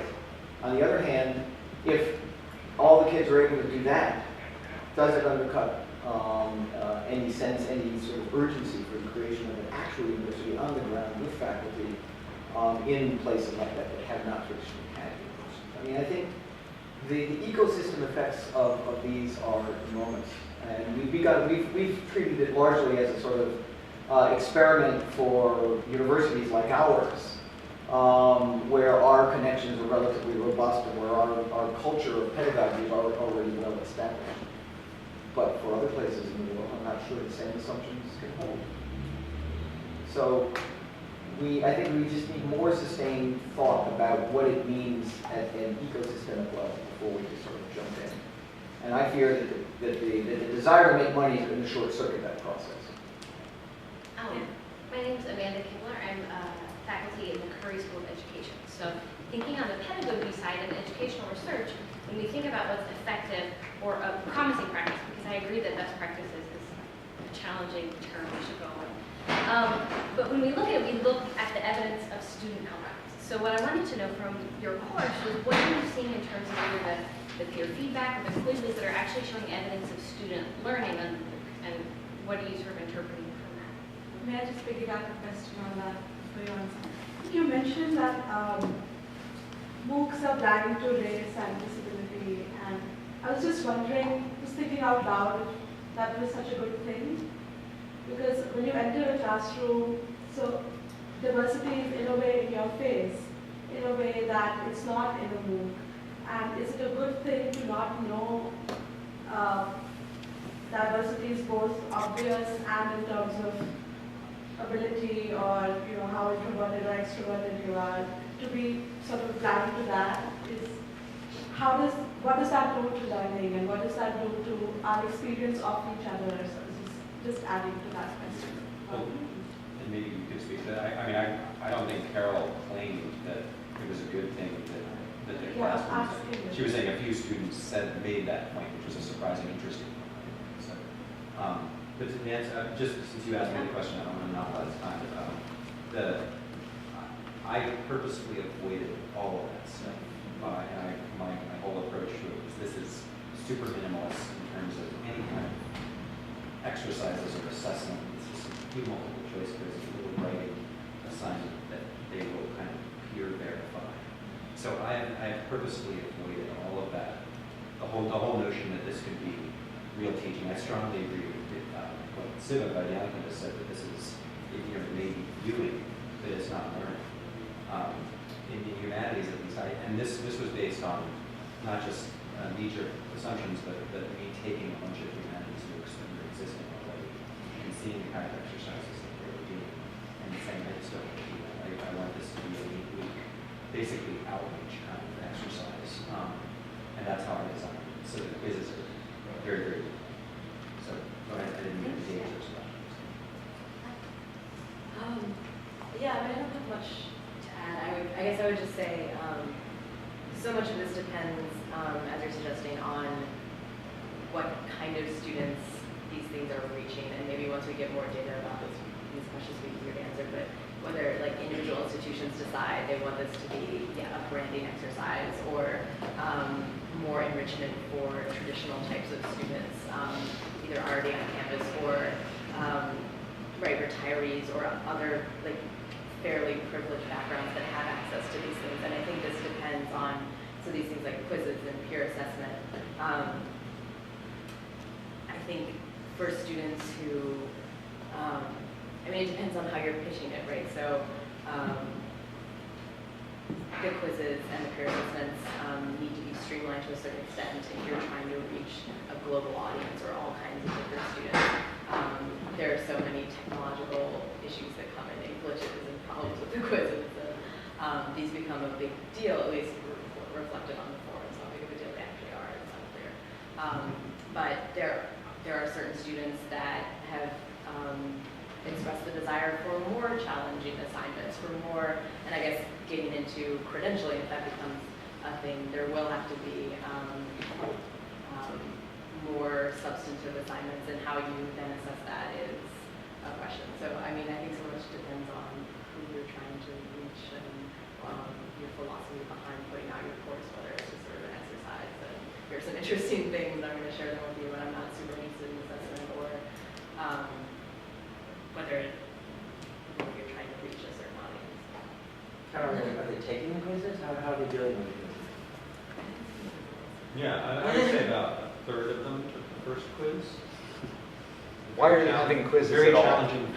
On the other hand, if all the kids are able to do that, does it undercut any sort of urgency for the creation of an actual university on the ground with faculty in places like that that have not traditionally had universities? I mean, I think the ecosystem effects of these are enormous, and we've treated it largely as a sort of experiment for universities like ours, where our connections are relatively robust and where our culture of pedagogy is already well established. But for other places in the world, I'm not sure the same assumptions can hold. So I think we just need more sustained thought about what it means at an ecosystemic level before we just sort of jump in. And I fear that the desire to make money is going to short circuit that process. My name is Amanda Kibler. I'm faculty in the Curry School of Education. So thinking on the pedagogy side of educational research, when we think about what's effective or a promising practice, because I agree that best practices is a challenging term we should go with. But when we look at it, we look at the evidence of student outcomes. So what I wanted to know from your course was what are you seeing in terms of either the peer feedback or the quizzes that are actually showing evidence of student learning, and what are you sort of interpreting from that? May I just piggyback a question on that for your answer? You mentioned that MOOCs are blind to race and disability, and I was just wondering, just thinking out loud, if that was such a good thing. Because when you enter a classroom, so diversity is in a way in your face, in a way that it's not in a MOOC. And is it a good thing to not know diversity is both obvious and in terms of ability, or how introverted or extroverted you are, to be sort of blind to that? What does that do to learning, and what does that do to our experience of each other? So just adding to that question. Well, and maybe you could speak to that. I mean, I don't think Carol claimed that it was a good thing that the classrooms. She was saying a few students made that point, which was a surprising, interesting point. So, but to answer, just since you asked me the question, I don't want to monopolize time. I purposefully avoided all of that stuff. And my whole approach to it was this is super minimalist in terms of any kind of exercises or assessment. It's just a few multiple choice quizzes, a little writing assignment that they will kind of peer verify. So I have purposely avoided all of that. The whole notion that this could be real teaching. I strongly agree with what Adriana just said, that this is, it may be viewing, but it's not learning. In humanities, at least, and this was based on not just knee-jerk assumptions, but me taking a bunch of humanities MOOCs that were existing already and seeing the kind of exercises that they were doing and saying, I just don't I want this to be a week, basically outreach kind of exercise. And that's how I designed it. So the quizzes are very, very good. So go ahead, I didn't mean to engage those questions. Yeah, I don't have much to add. I guess I would just say so much of this depends, as you're suggesting, on what kind of students these things are reaching, and maybe once we get more data about these questions, we can easier to answer. But whether individual institutions decide they want this to be a branding exercise or more enrichment for traditional types of students, either already on campus or retirees or other fairly privileged backgrounds that have access to these things. And I think this depends on, so these things like quizzes and peer assessment. I think for students who, it depends on how you're pitching it, right? So the quizzes and the peer assessments need to be streamlined to a certain extent if you're trying to reach a global audience or all kinds of different students. There are so many technological issues that come in, glitches and problems with the quizzes. These become a big deal, at least reflected on the forums. How big of a deal they actually are, it's unclear. But there are certain students that have expressed the desire for more challenging assignments, for more, and I guess getting into credentialing, if that becomes a thing, there will have to be more substantive assignments, and how you then assess that is a question. So, I think so much depends on who you're trying to reach and your philosophy behind putting out your course, whether it's just sort of an exercise. And here's some interesting things, I'm going to share them with you, but I'm not super interested in assessment, or whether you're trying to reach a certain audience. Are they taking the quizzes? How are they doing with it? Yeah, I would say about a third of them took the first quiz. Why are you having quizzes Very at all? challenging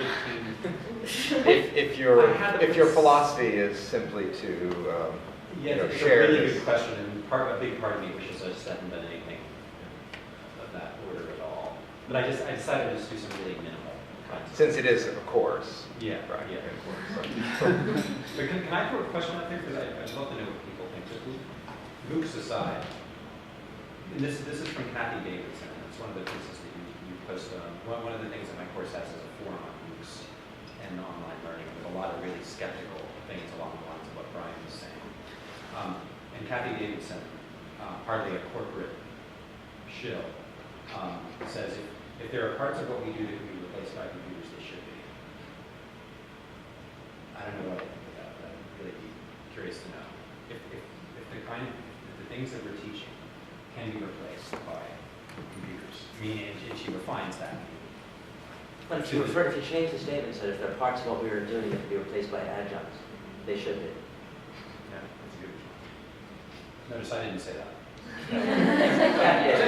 15. If your philosophy is simply to Yeah, it's share a really this. good question, and a big part of me wishes I just hadn't done anything of that order at all. But I decided to just do some really minimal kinds of Since it is a course. Yeah, Right. yeah, of course. But can I throw a question out there? Because I'd love to know what people think. So MOOCs aside, and this is from Kathy Davidson, and it's one of the pieces that you post on. One of the things that my course has is a forum on MOOCs and online learning with a lot of really skeptical things along the lines of what Brian was saying. And Kathy Davidson, hardly a corporate shill, says if there are parts of what we do that can be replaced by computers, they should be. I don't know what I think about that. I'd really be curious to know if the things that we're teaching can be replaced by computers. I mean, and she refines that. But if you change the statement, so if there are parts of what we are doing that can be replaced by adjuncts, they should be. Yeah, that's a good one. Notice I didn't say that.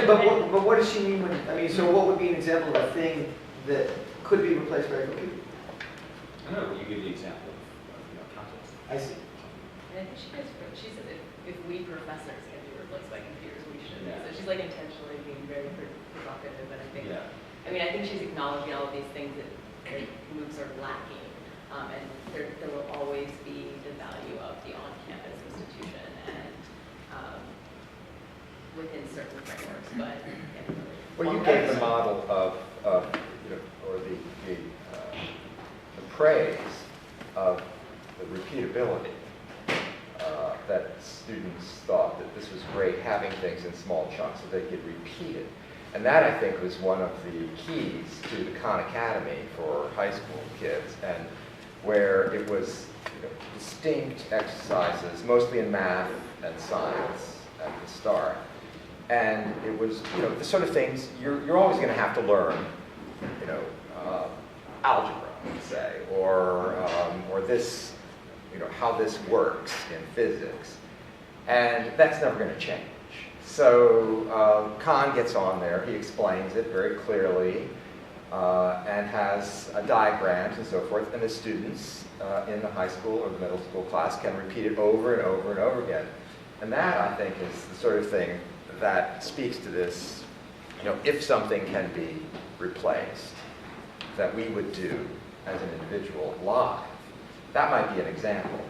But what does she mean when, I mean, so what would be an example of a thing that could be replaced by a computer? I don't know, you give the example of context. I see. And I think she said if we professors can be replaced by computers, we should. Yeah. So she's like intentionally being very provocative, but I think, Yeah. I mean, I think she's acknowledging all of these things that MOOCs are lacking, and there will always be the value of the on-campus institution and within certain frameworks, but. Yeah. Well, you gave the model of or the praise of the repeatability. That students thought that this was great, having things in small chunks so they could repeat it. And that, I think, was one of the keys to the Khan Academy for high school kids, and where it was distinct exercises, mostly in math and science at the start. And it was, the sort of things you're always going to have to learn, algebra, let's say, or this, how this works in physics. And that's never going to change. So Khan gets on there, he explains it very clearly, and has diagrams and so forth, and the students in the high school or the middle school class can repeat it over and over and over again. And that, I think, is the sort of thing that speaks to this, if something can be replaced, that we would do as an individual live. That might be an example,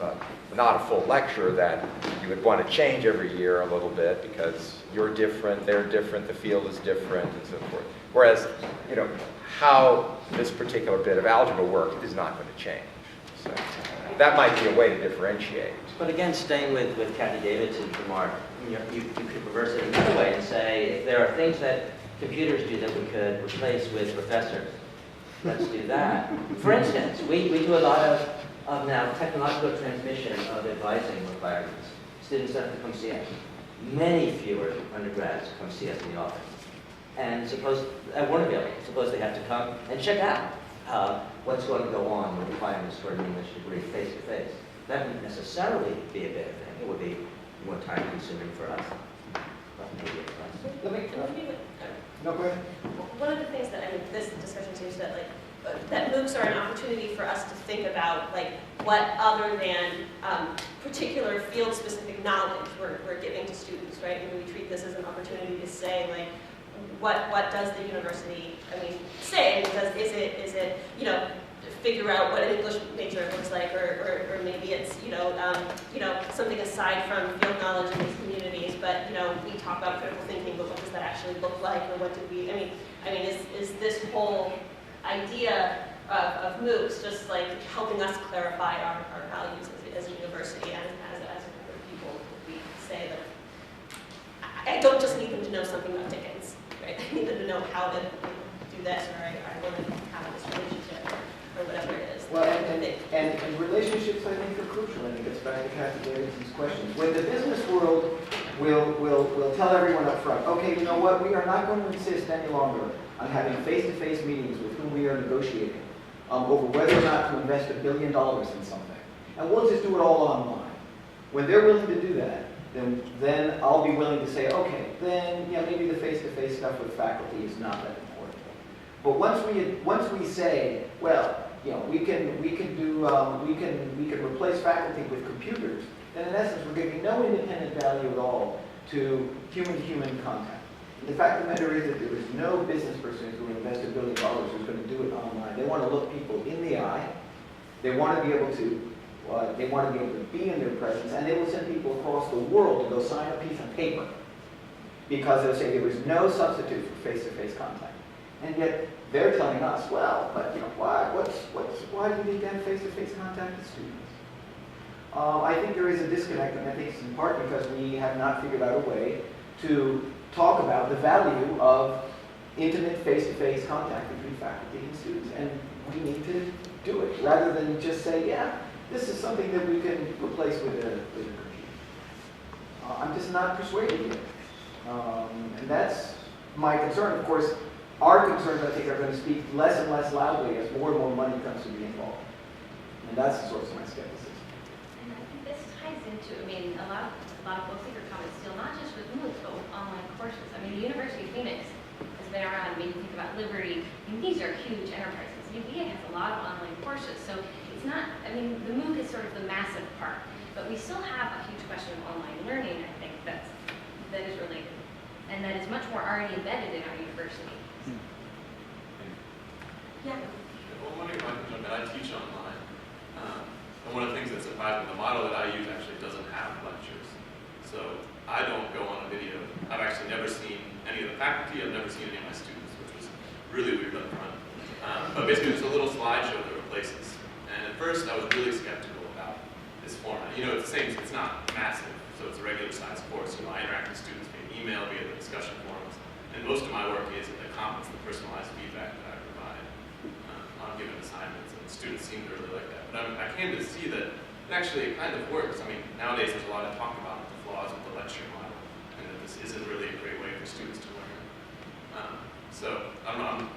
but not a full lecture that you would want to change every year a little bit because you're different, they're different, the field is different, and so forth. Whereas, how this particular bit of algebra works is not going to change. So that might be a way to differentiate. But again, staying with Kathy Davidson's remark, you could reverse it another way and say, if there are things that computers do that we could replace with professors, let's do that. For instance, we do a lot of now technological transmission of advising requirements. Students have to come see us. Many fewer undergrads come see us in the office. And suppose they have to come and check out what's going to go on with requirements for an English degree face to face. That wouldn't necessarily be a bad thing. It would be more time consuming for us. But maybe for us. No, go ahead. One of the things that, this discussion seems that that MOOCs are an opportunity for us to think about what other than particular field-specific knowledge we're giving to students, right? And we treat this as an opportunity to say what does the university, say? Is it figure out what an English major looks like, or maybe it's something aside from field knowledge in these communities. But we talk about critical thinking, but what does that actually look like, or what do we? Is this whole idea of MOOCs just helping us clarify our values as a university and as a group of people? We say that I don't just need them to know something about Dickens, right? I need them to know how to do this, or I want to have this relationship, or whatever it is. Well, and relationships, I think, are crucial, and it gets back to Kathy Davidson's questions. When the business world will tell everyone up front, okay, you know what, we are not going to insist any longer on having face-to-face meetings with whom we are negotiating over whether or not to invest $1 billion in something. And we'll just do it all online. When they're willing to do that, then I'll be willing to say, okay, then maybe the face-to-face stuff with faculty is not that important. But once we say, well, you know, we can replace faculty with computers, then in essence we're giving no independent value at all to human-to-human contact. The fact of the matter is that there is no business person who's going to invest $1 billion who's going to do it online. They want to look people in the eye. They want to be able to. They want to be able to be in their presence, and they will send people across the world to go sign a piece of paper because they'll say there is no substitute for face-to-face contact. And yet they're telling us, well, but you know, why do you need to have face-to-face contact with students? I think there is a disconnect, and I think it's in part because we have not figured out a way to talk about the value of intimate face-to-face contact between faculty and students, and we need to do it rather than just say, yeah, this is something that we can replace with a computer. I'm just not persuaded yet. And that's my concern. Of course, our concerns, I think, are going to speak less and less loudly as more and more money comes to be involved. And that's the source of my skepticism. And I think this ties into, I mean, a lot of book seeker comments still, not just with MOOCs, but with online courses. I mean, the University of Phoenix has been around. I mean, you think about Liberty. I mean, these are huge enterprises. U.Va has a lot of online courses. So it's not, I mean, the MOOC is sort of the massive part. But we still have a huge question of online learning, I think, that is related. And that is much more already embedded in our university. Yeah. Well, one thing I can jump in, I teach online. And one of the things that surprised me, the model that I use actually doesn't have lectures. So I don't go on a video. I've actually never seen any of the faculty, I've never seen any of my students, which was really weird up front. But basically it's a little slideshow that replaces. And at first I was really skeptical about this format. You know, it's the same, it's not massive, so it's a regular size course. You know, I interact with students via email, via the discussion forums. And most of my work is at the comments, the personalized feedback that I provide on given assignments, and students seem to really like that. But I came to see that it actually kind of works. I mean, nowadays there's a lot of talk about the flaws of the lecture model, and that this isn't really a great way for students to learn. So I'm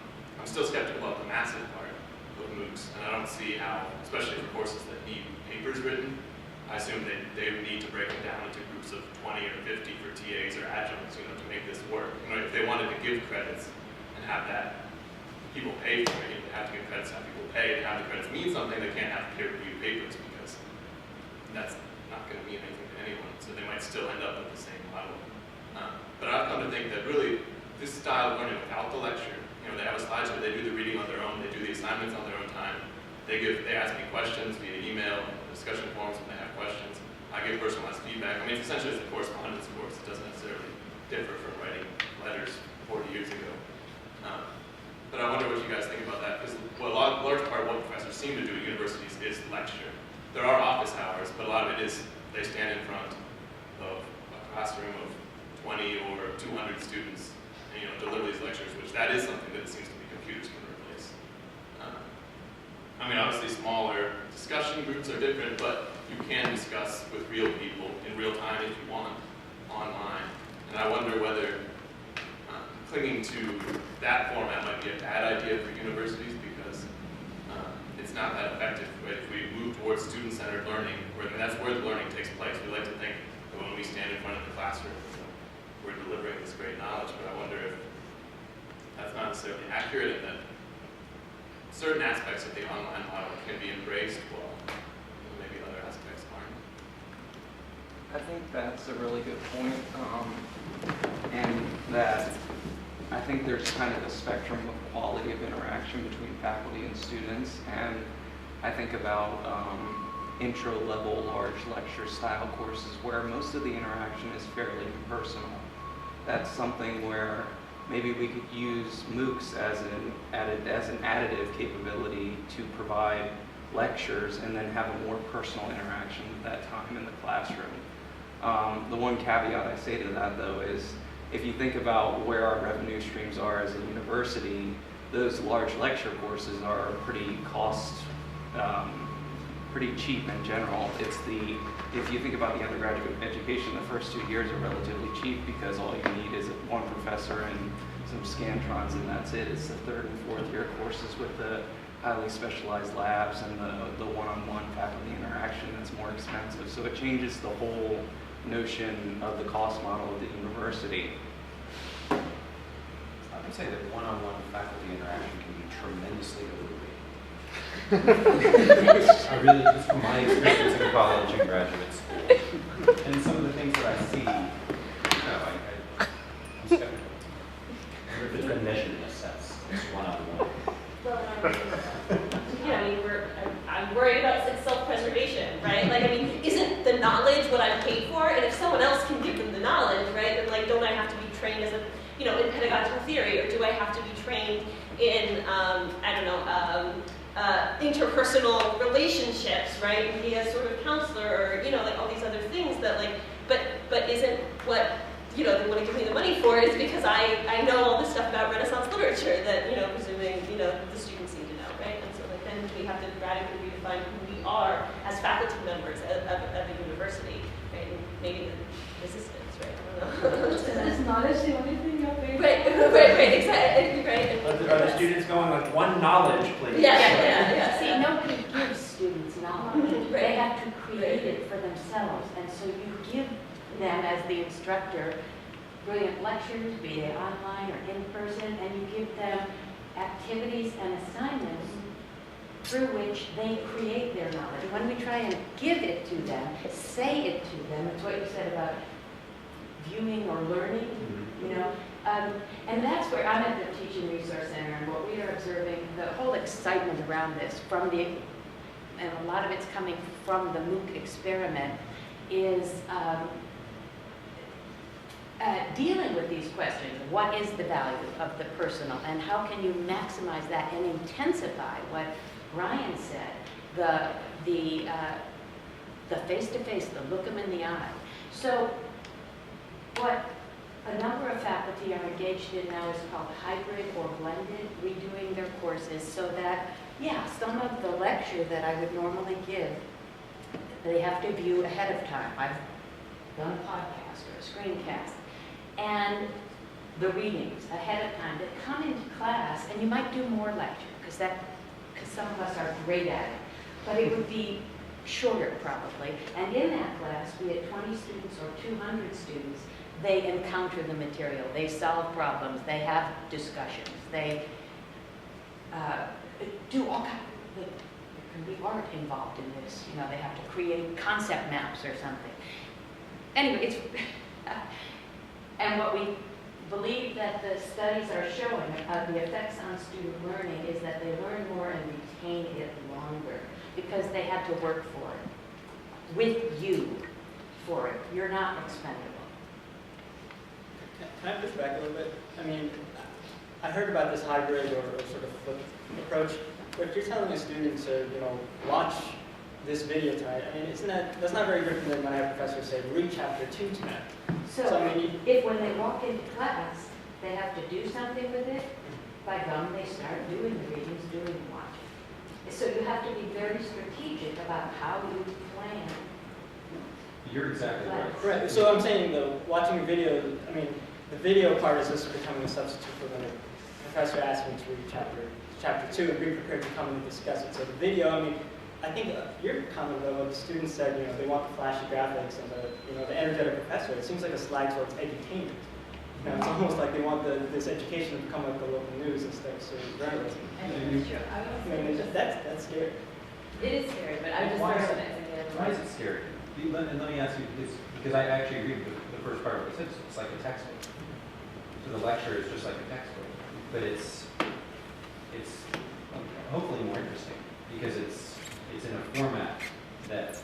still skeptical about the massive part of MOOCs, and I don't see how, especially for courses that need papers written, I assume they would need to break them down into groups of 20 or 50 for TAs or adjuncts, you know, to make this work. You know, if they wanted to give credits and have that people pay for it, they have to give credits, have people pay, and have the credits mean something, they can't have peer-reviewed papers because that's not going to mean anything to anyone. So they might still end up with the same model. But I've come to think that really this style of learning without the lecture, you know, they have a slideshow, they do the reading on their own, they do the assignments on their own time. They ask me questions via email, discussion forums when they have questions. I give personalized feedback. I mean, essentially it's a correspondence course. It doesn't necessarily differ from writing letters 40 years ago. But I wonder what you guys think about that, because a large part of what professors seem to do at universities is lecture. There are office hours, but a lot of it is they stand in front of a classroom of 20 or 200 students and, you know, deliver these lectures, which that is something that it seems to be computers can replace. I mean, obviously smaller discussion groups are different, but you can discuss with real people in real time if you want online. And I wonder whether clinging to that format might be a bad idea for universities because it's not that effective. Right? If we move towards student-centered learning, that's where the learning takes place. We like to think that when we stand in front of the classroom, we're delivering this great knowledge, but I wonder if that's not necessarily accurate and that certain aspects of the online model can be embraced while maybe other aspects aren't. I think that's a really good point, and that I think there's kind of a spectrum of quality of interaction between faculty and students, and I think about intro-level large lecture style courses where most of the interaction is fairly impersonal. That's something where maybe we could use MOOCs as an additive capability to provide lectures and then have a more personal interaction with that time in the classroom. The one caveat I say to that, though, is if you think about where our revenue streams are as a university, those large lecture courses are pretty cheap in general. If you think about the undergraduate education, the first 2 years are relatively cheap because all you need is one professor and some scantrons, and that's it. It's the third and fourth year courses with the highly specialized labs and the one-on-one faculty interaction that's more expensive. So it changes the whole notion of the cost model of the university. I would say that one-on-one faculty interaction can be tremendously overweight. I really, just from my experience in college and graduate school, and some of the things that I see, I'm skeptical. If it's been measured and assessed, it's one-on-one. Yeah, I mean, I'm worried about self-preservation, right? Like, I mean, isn't the knowledge what I'm paid for? And if someone else can give them the knowledge, right, then like, don't I have to be trained as a, you know, in pedagogical theory, or do I have to be trained in, I don't know, interpersonal relationships, right, and be a sort of counselor, or, you know, like all these other things that like, but isn't what, you know, they want to give me the money for is because I know all this stuff about Renaissance literature that, you know, presuming, you know, the students need to know, right? And so like then we have to radically redefine who we are as faculty members of a university, right? And maybe the resistance, right? I don't know. That's knowledge the only thing you're paid for. Right, exactly, right. Are the students going like one knowledge, please? Yeah. See, nobody gives students knowledge. Right. They have to create it for themselves. And so you give them, as the instructor, brilliant lectures, be they online or in person, and you give them activities and assignments through which they create their knowledge. When we try and give it to them, say it to them, it's what you said about viewing or learning, you know. And that's where I'm at the Teaching Resource Center, and what we are observing, the whole excitement around this, and a lot of it's coming from the MOOC experiment, is dealing with these questions. What is the value of the personal, and how can you maximize that and intensify what Brian said, the face-to-face, the look them in the eye. So what a number of faculty are engaged in now is called hybrid or blended, redoing their courses so that, yeah, some of the lecture that I would normally give, they have to view ahead of time. I've done a podcast or a screencast. And the readings ahead of time that come into class, and you might do more lecture, because some of us are great at it, but it would be shorter probably. And in that class, we had 20 students or 200 students. They encounter the material, they solve problems, they have discussions, they do all kinds of, there can be art involved in this, you know, they have to create concept maps or something. Anyway, it's, and what we believe that the studies are showing of the effects on student learning is that they learn more and retain it longer because they had to work for it, with you for it. You're not expendable. Can I push back a little bit? I mean, I heard about this hybrid or sort of flip approach, but if you're telling a student to, you know, watch this video tonight, I mean, that's not very different than when I have professors say, read chapter 2 tonight. So I mean, if when they walk into class, they have to do something with it, by gum, they start doing the readings, doing the watching. So you have to be very strategic about how you plan. You're exactly right. right. So I'm saying, though, watching a video, I mean, the video part is just becoming a substitute for when a professor asks me to read chapter 2 and be prepared to come and discuss it. So the video, I mean, I think your comment though, the students said, you know, they want the flashy graphics and the, you know, the energetic professor. It seems like a slide towards edutainment. You know, it's almost like they want this education to become like the local news instead of sort of journalism. I mean, that's scary. It is scary, but I'm just recognizing it. Why is it scary? And let me ask you this, because I actually agree with the first part of what it says. It's like a textbook. So the lecture is just like a textbook, but it's hopefully more interesting because it's in a format that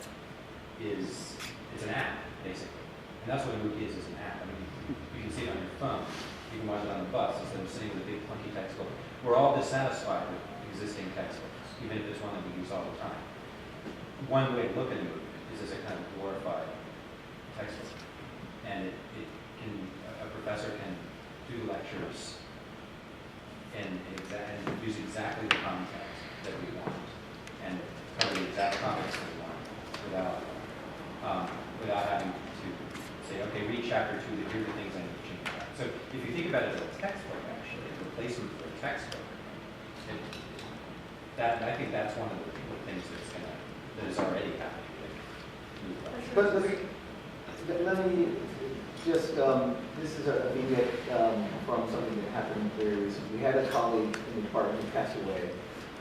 it's an app basically, and that's what a MOOC is an app. I mean, you can see it on your phone, you can watch it on the bus instead of sitting with a big clunky textbook. We're all dissatisfied with existing textbooks, even if it's one that we use all the time. One way to look at a MOOC is as a kind of glorified textbook, and a professor can do lectures and use exactly the context that we want and cover the exact topics that we want without having to say, okay, read chapter 2, here are the things I need to change about. So if you think about it as a textbook, actually, a replacement for a textbook, I think that's one of the things that is already happening. But let me just, this is a vignette from something that happened very recently. We had a colleague in the department who passed away,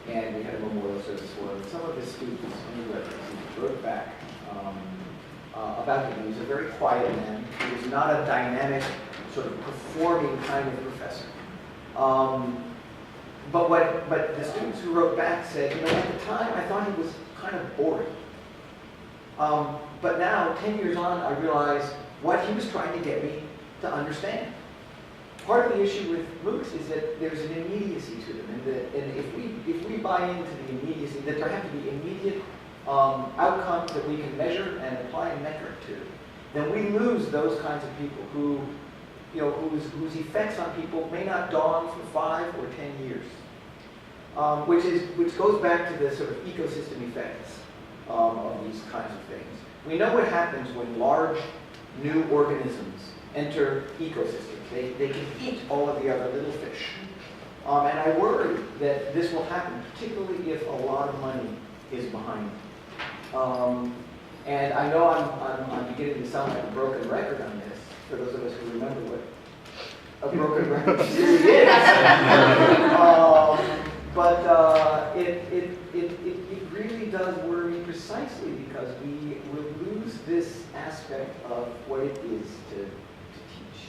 and we had a memorial service where some of his students, wrote back about him. He was a very quiet man. He was not a dynamic, sort of performing kind of professor. But the students who wrote back said, you know, at the time I thought he was kind of boring. But now, 10 years on, I realize what he was trying to get me to understand. Part of the issue with MOOCs is that there's an immediacy to them, and if we buy into the immediacy, that there have to be immediate outcomes that we can measure and apply a metric to, then we lose those kinds of people who, you know, whose effects on people may not dawn for 5 or 10 years, which goes back to the sort of ecosystem effects of these kinds of things. We know what happens when large new organisms enter ecosystems. They can eat all of the other little fish. And I worry that this will happen, particularly if a lot of money is behind it. And I know I'm beginning to sound like a broken record on this, for those of us who remember what a broken record really is. But it really does worry me precisely because we will lose this aspect of what it is to teach.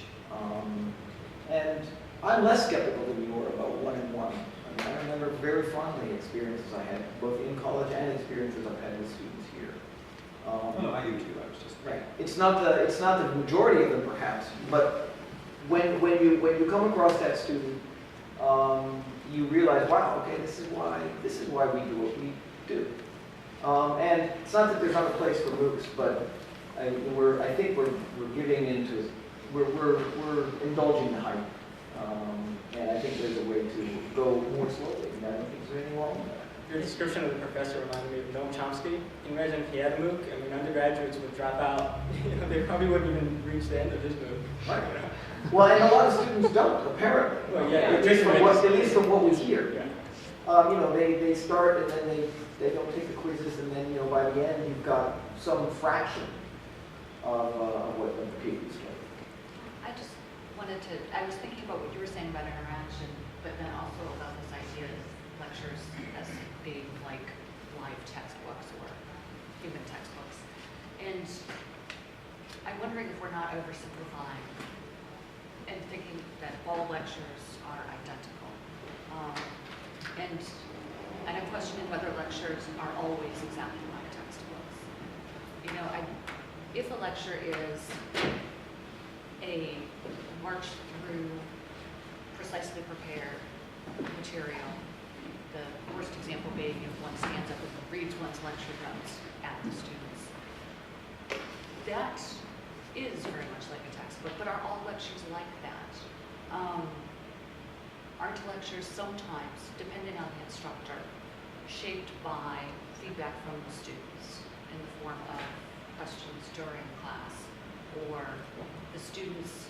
And I'm less skeptical than you were about one-on-one. I mean, I remember very fondly experiences I had, both in college and experiences I've had with students here. I do too. I was just right. It's not the majority of them, perhaps, but when you come across that student, you realize, wow, okay, this is why we do what we do. And it's not that there's not a place for MOOCs, but I think we're giving into, we're indulging the hype. And I think there's a way to go more slowly, and I don't think there's anything wrong with that. Your description of the professor reminded me of Noam Chomsky. Can you imagine if he had a MOOC and when undergraduates would drop out, they probably wouldn't even reach the end of his MOOC. Right. Well, and a lot of students don't, apparently. Well, yeah, at least from what we hear. Yeah. You know, they start and then they don't take the quizzes, and then, you know, by the end you've got some fraction of what the PhD is like. I was thinking about what you were saying about interaction, but then also about this idea of lectures as being like live textbooks or human textbooks. And I'm wondering if we're not oversimplifying and thinking that all lectures are identical. And I'm questioning whether lectures are always exactly like textbooks. You know, if a lecture is a march through precisely prepared material, the worst example being if one stands up and reads one's lecture notes at the students. That is very much like a textbook, but are all lectures like that? Aren't lectures sometimes, depending on the instructor, shaped by feedback from the students in the form of questions during class, or the students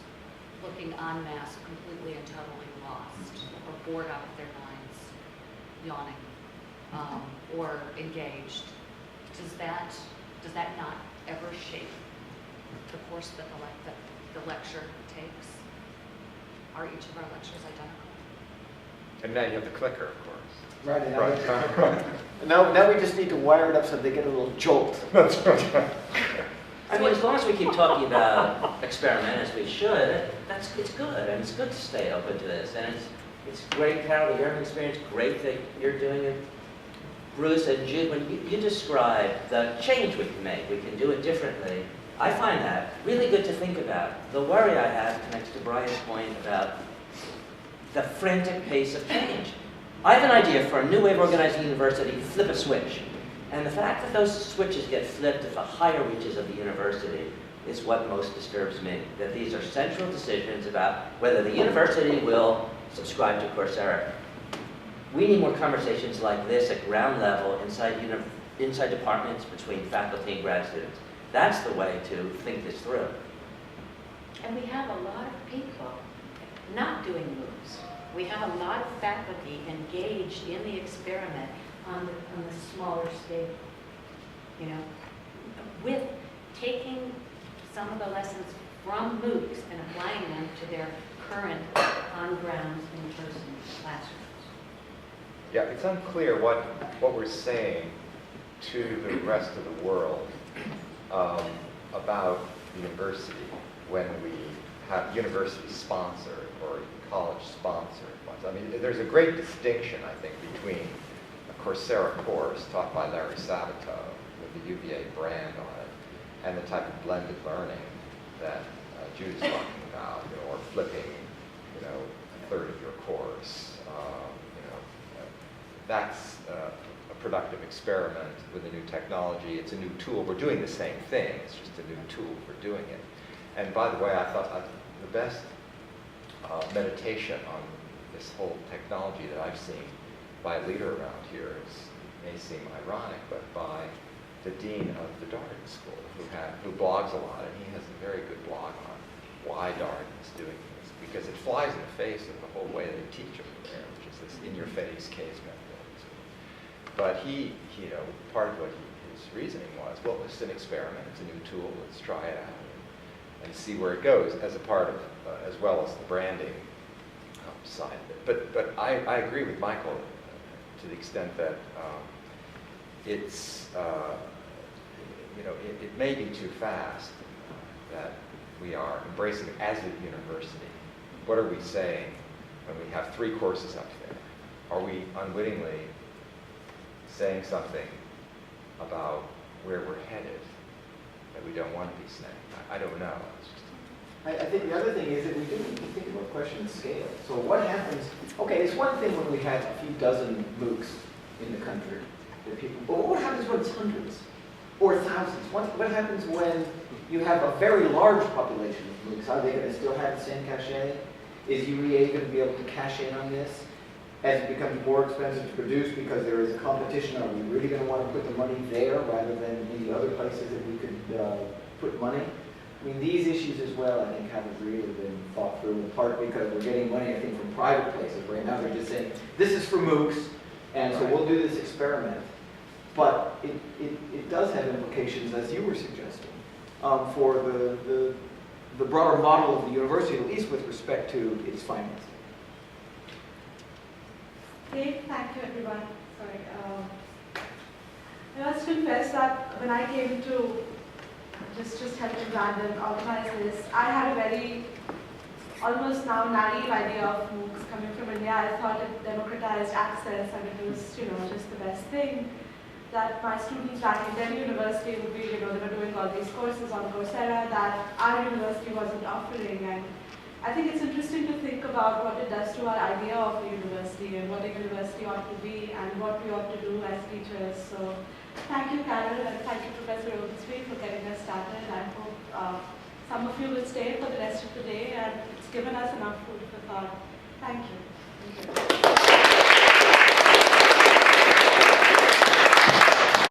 looking en masse completely and totally lost, or bored out of their minds, yawning, or engaged? Does that not ever shape the course that the lecture takes? Are each of our lectures identical? And now you have the clicker, of course. Right. And Right. now we just need to wire it up so they get a little jolt. That's right. I mean, as long as we keep talking about experiment as we should, it's good, and it's good to stay open to this. And it's great, Carol, that you're having experience. Great that you're doing it. Bruce and Jude, when you describe the change we can make, we can do it differently. I find that really good to think about. The worry I have connects to Brian's point about the frantic pace of change. I have an idea for a new way of organizing a university, flip a switch. And the fact that those switches get flipped at the higher reaches of the university is what most disturbs me. That these are central decisions about whether the university will subscribe to Coursera. We need more conversations like this at ground level inside departments between faculty and grad students. That's the way to think this through. And we have a lot of people not doing MOOCs. We have a lot of faculty engaged in the experiment on the smaller scale, you know, with taking some of the lessons from MOOCs and applying them to their current on-ground in-person classrooms. Yeah, it's unclear what we're saying to the rest of the world about the university when we have university-sponsored or college-sponsored ones. I mean, there's a great distinction, I think, between a Coursera course taught by Larry Sabato with the U.Va brand on it and the type of blended learning that Judy's talking about, or flipping, a third of your course. That's a productive experiment with a new technology. It's a new tool. We're doing the same thing. It's just a new tool for doing it. And by the way, I thought the best meditation on this whole technology that I've seen by a leader around here may seem ironic, but by the dean of the Darden School, who blogs a lot, and he has a very good blog on why Darden is doing this, because it flies in the face of the whole way they teach over there, which is this in-your-face case method. But part of what his reasoning was, well, it's an experiment, it's a new tool, let's try it out and see where it goes, as a part of, as well as the branding side of it. But I agree with Michael to the extent that it's, it may be too fast that we are embracing it as a university. What are we saying when we have 3 courses up there? Are we unwittingly saying something about where we're headed that we don't want to be saying? I don't know. I think the other thing is that we do need to think about the question of scale. So what happens, okay, it's one thing when we have a few dozen MOOCs in the country, but what happens when it's hundreds or thousands? What happens when you have a very large population of MOOCs? Are they going to still have the same cachet? Is U.Va going to be able to cash in on this as it becomes more expensive to produce because there is a competition? Are we really going to want to put the money there rather than in the other places that we could put money? I mean, these issues as well, I think, haven't really been thought through, in part because we're getting money, I think, from private places. Right now they're just saying, this is for MOOCs, and so we'll do this experiment. But it does have implications, as you were suggesting, for the broader model of the university, at least with respect to its financing. Okay, thank you everyone. Sorry. I must confess that when I came to just helping Brandon organize this, I had a very almost now naive idea of MOOCs coming from India. I thought it democratized access and it was, just the best thing. That my students back in Delhi University would be, they were doing all these courses on Coursera that our university wasn't offering. And I think it's interesting to think about what it does to our idea of a university and what a university ought to be and what we ought to do as teachers. So thank you, Carol, and thank you, Professor Owensby, for getting us started. I hope some of you will stay for the rest of the day, and it's given us enough food for thought. Thank you. Thank you.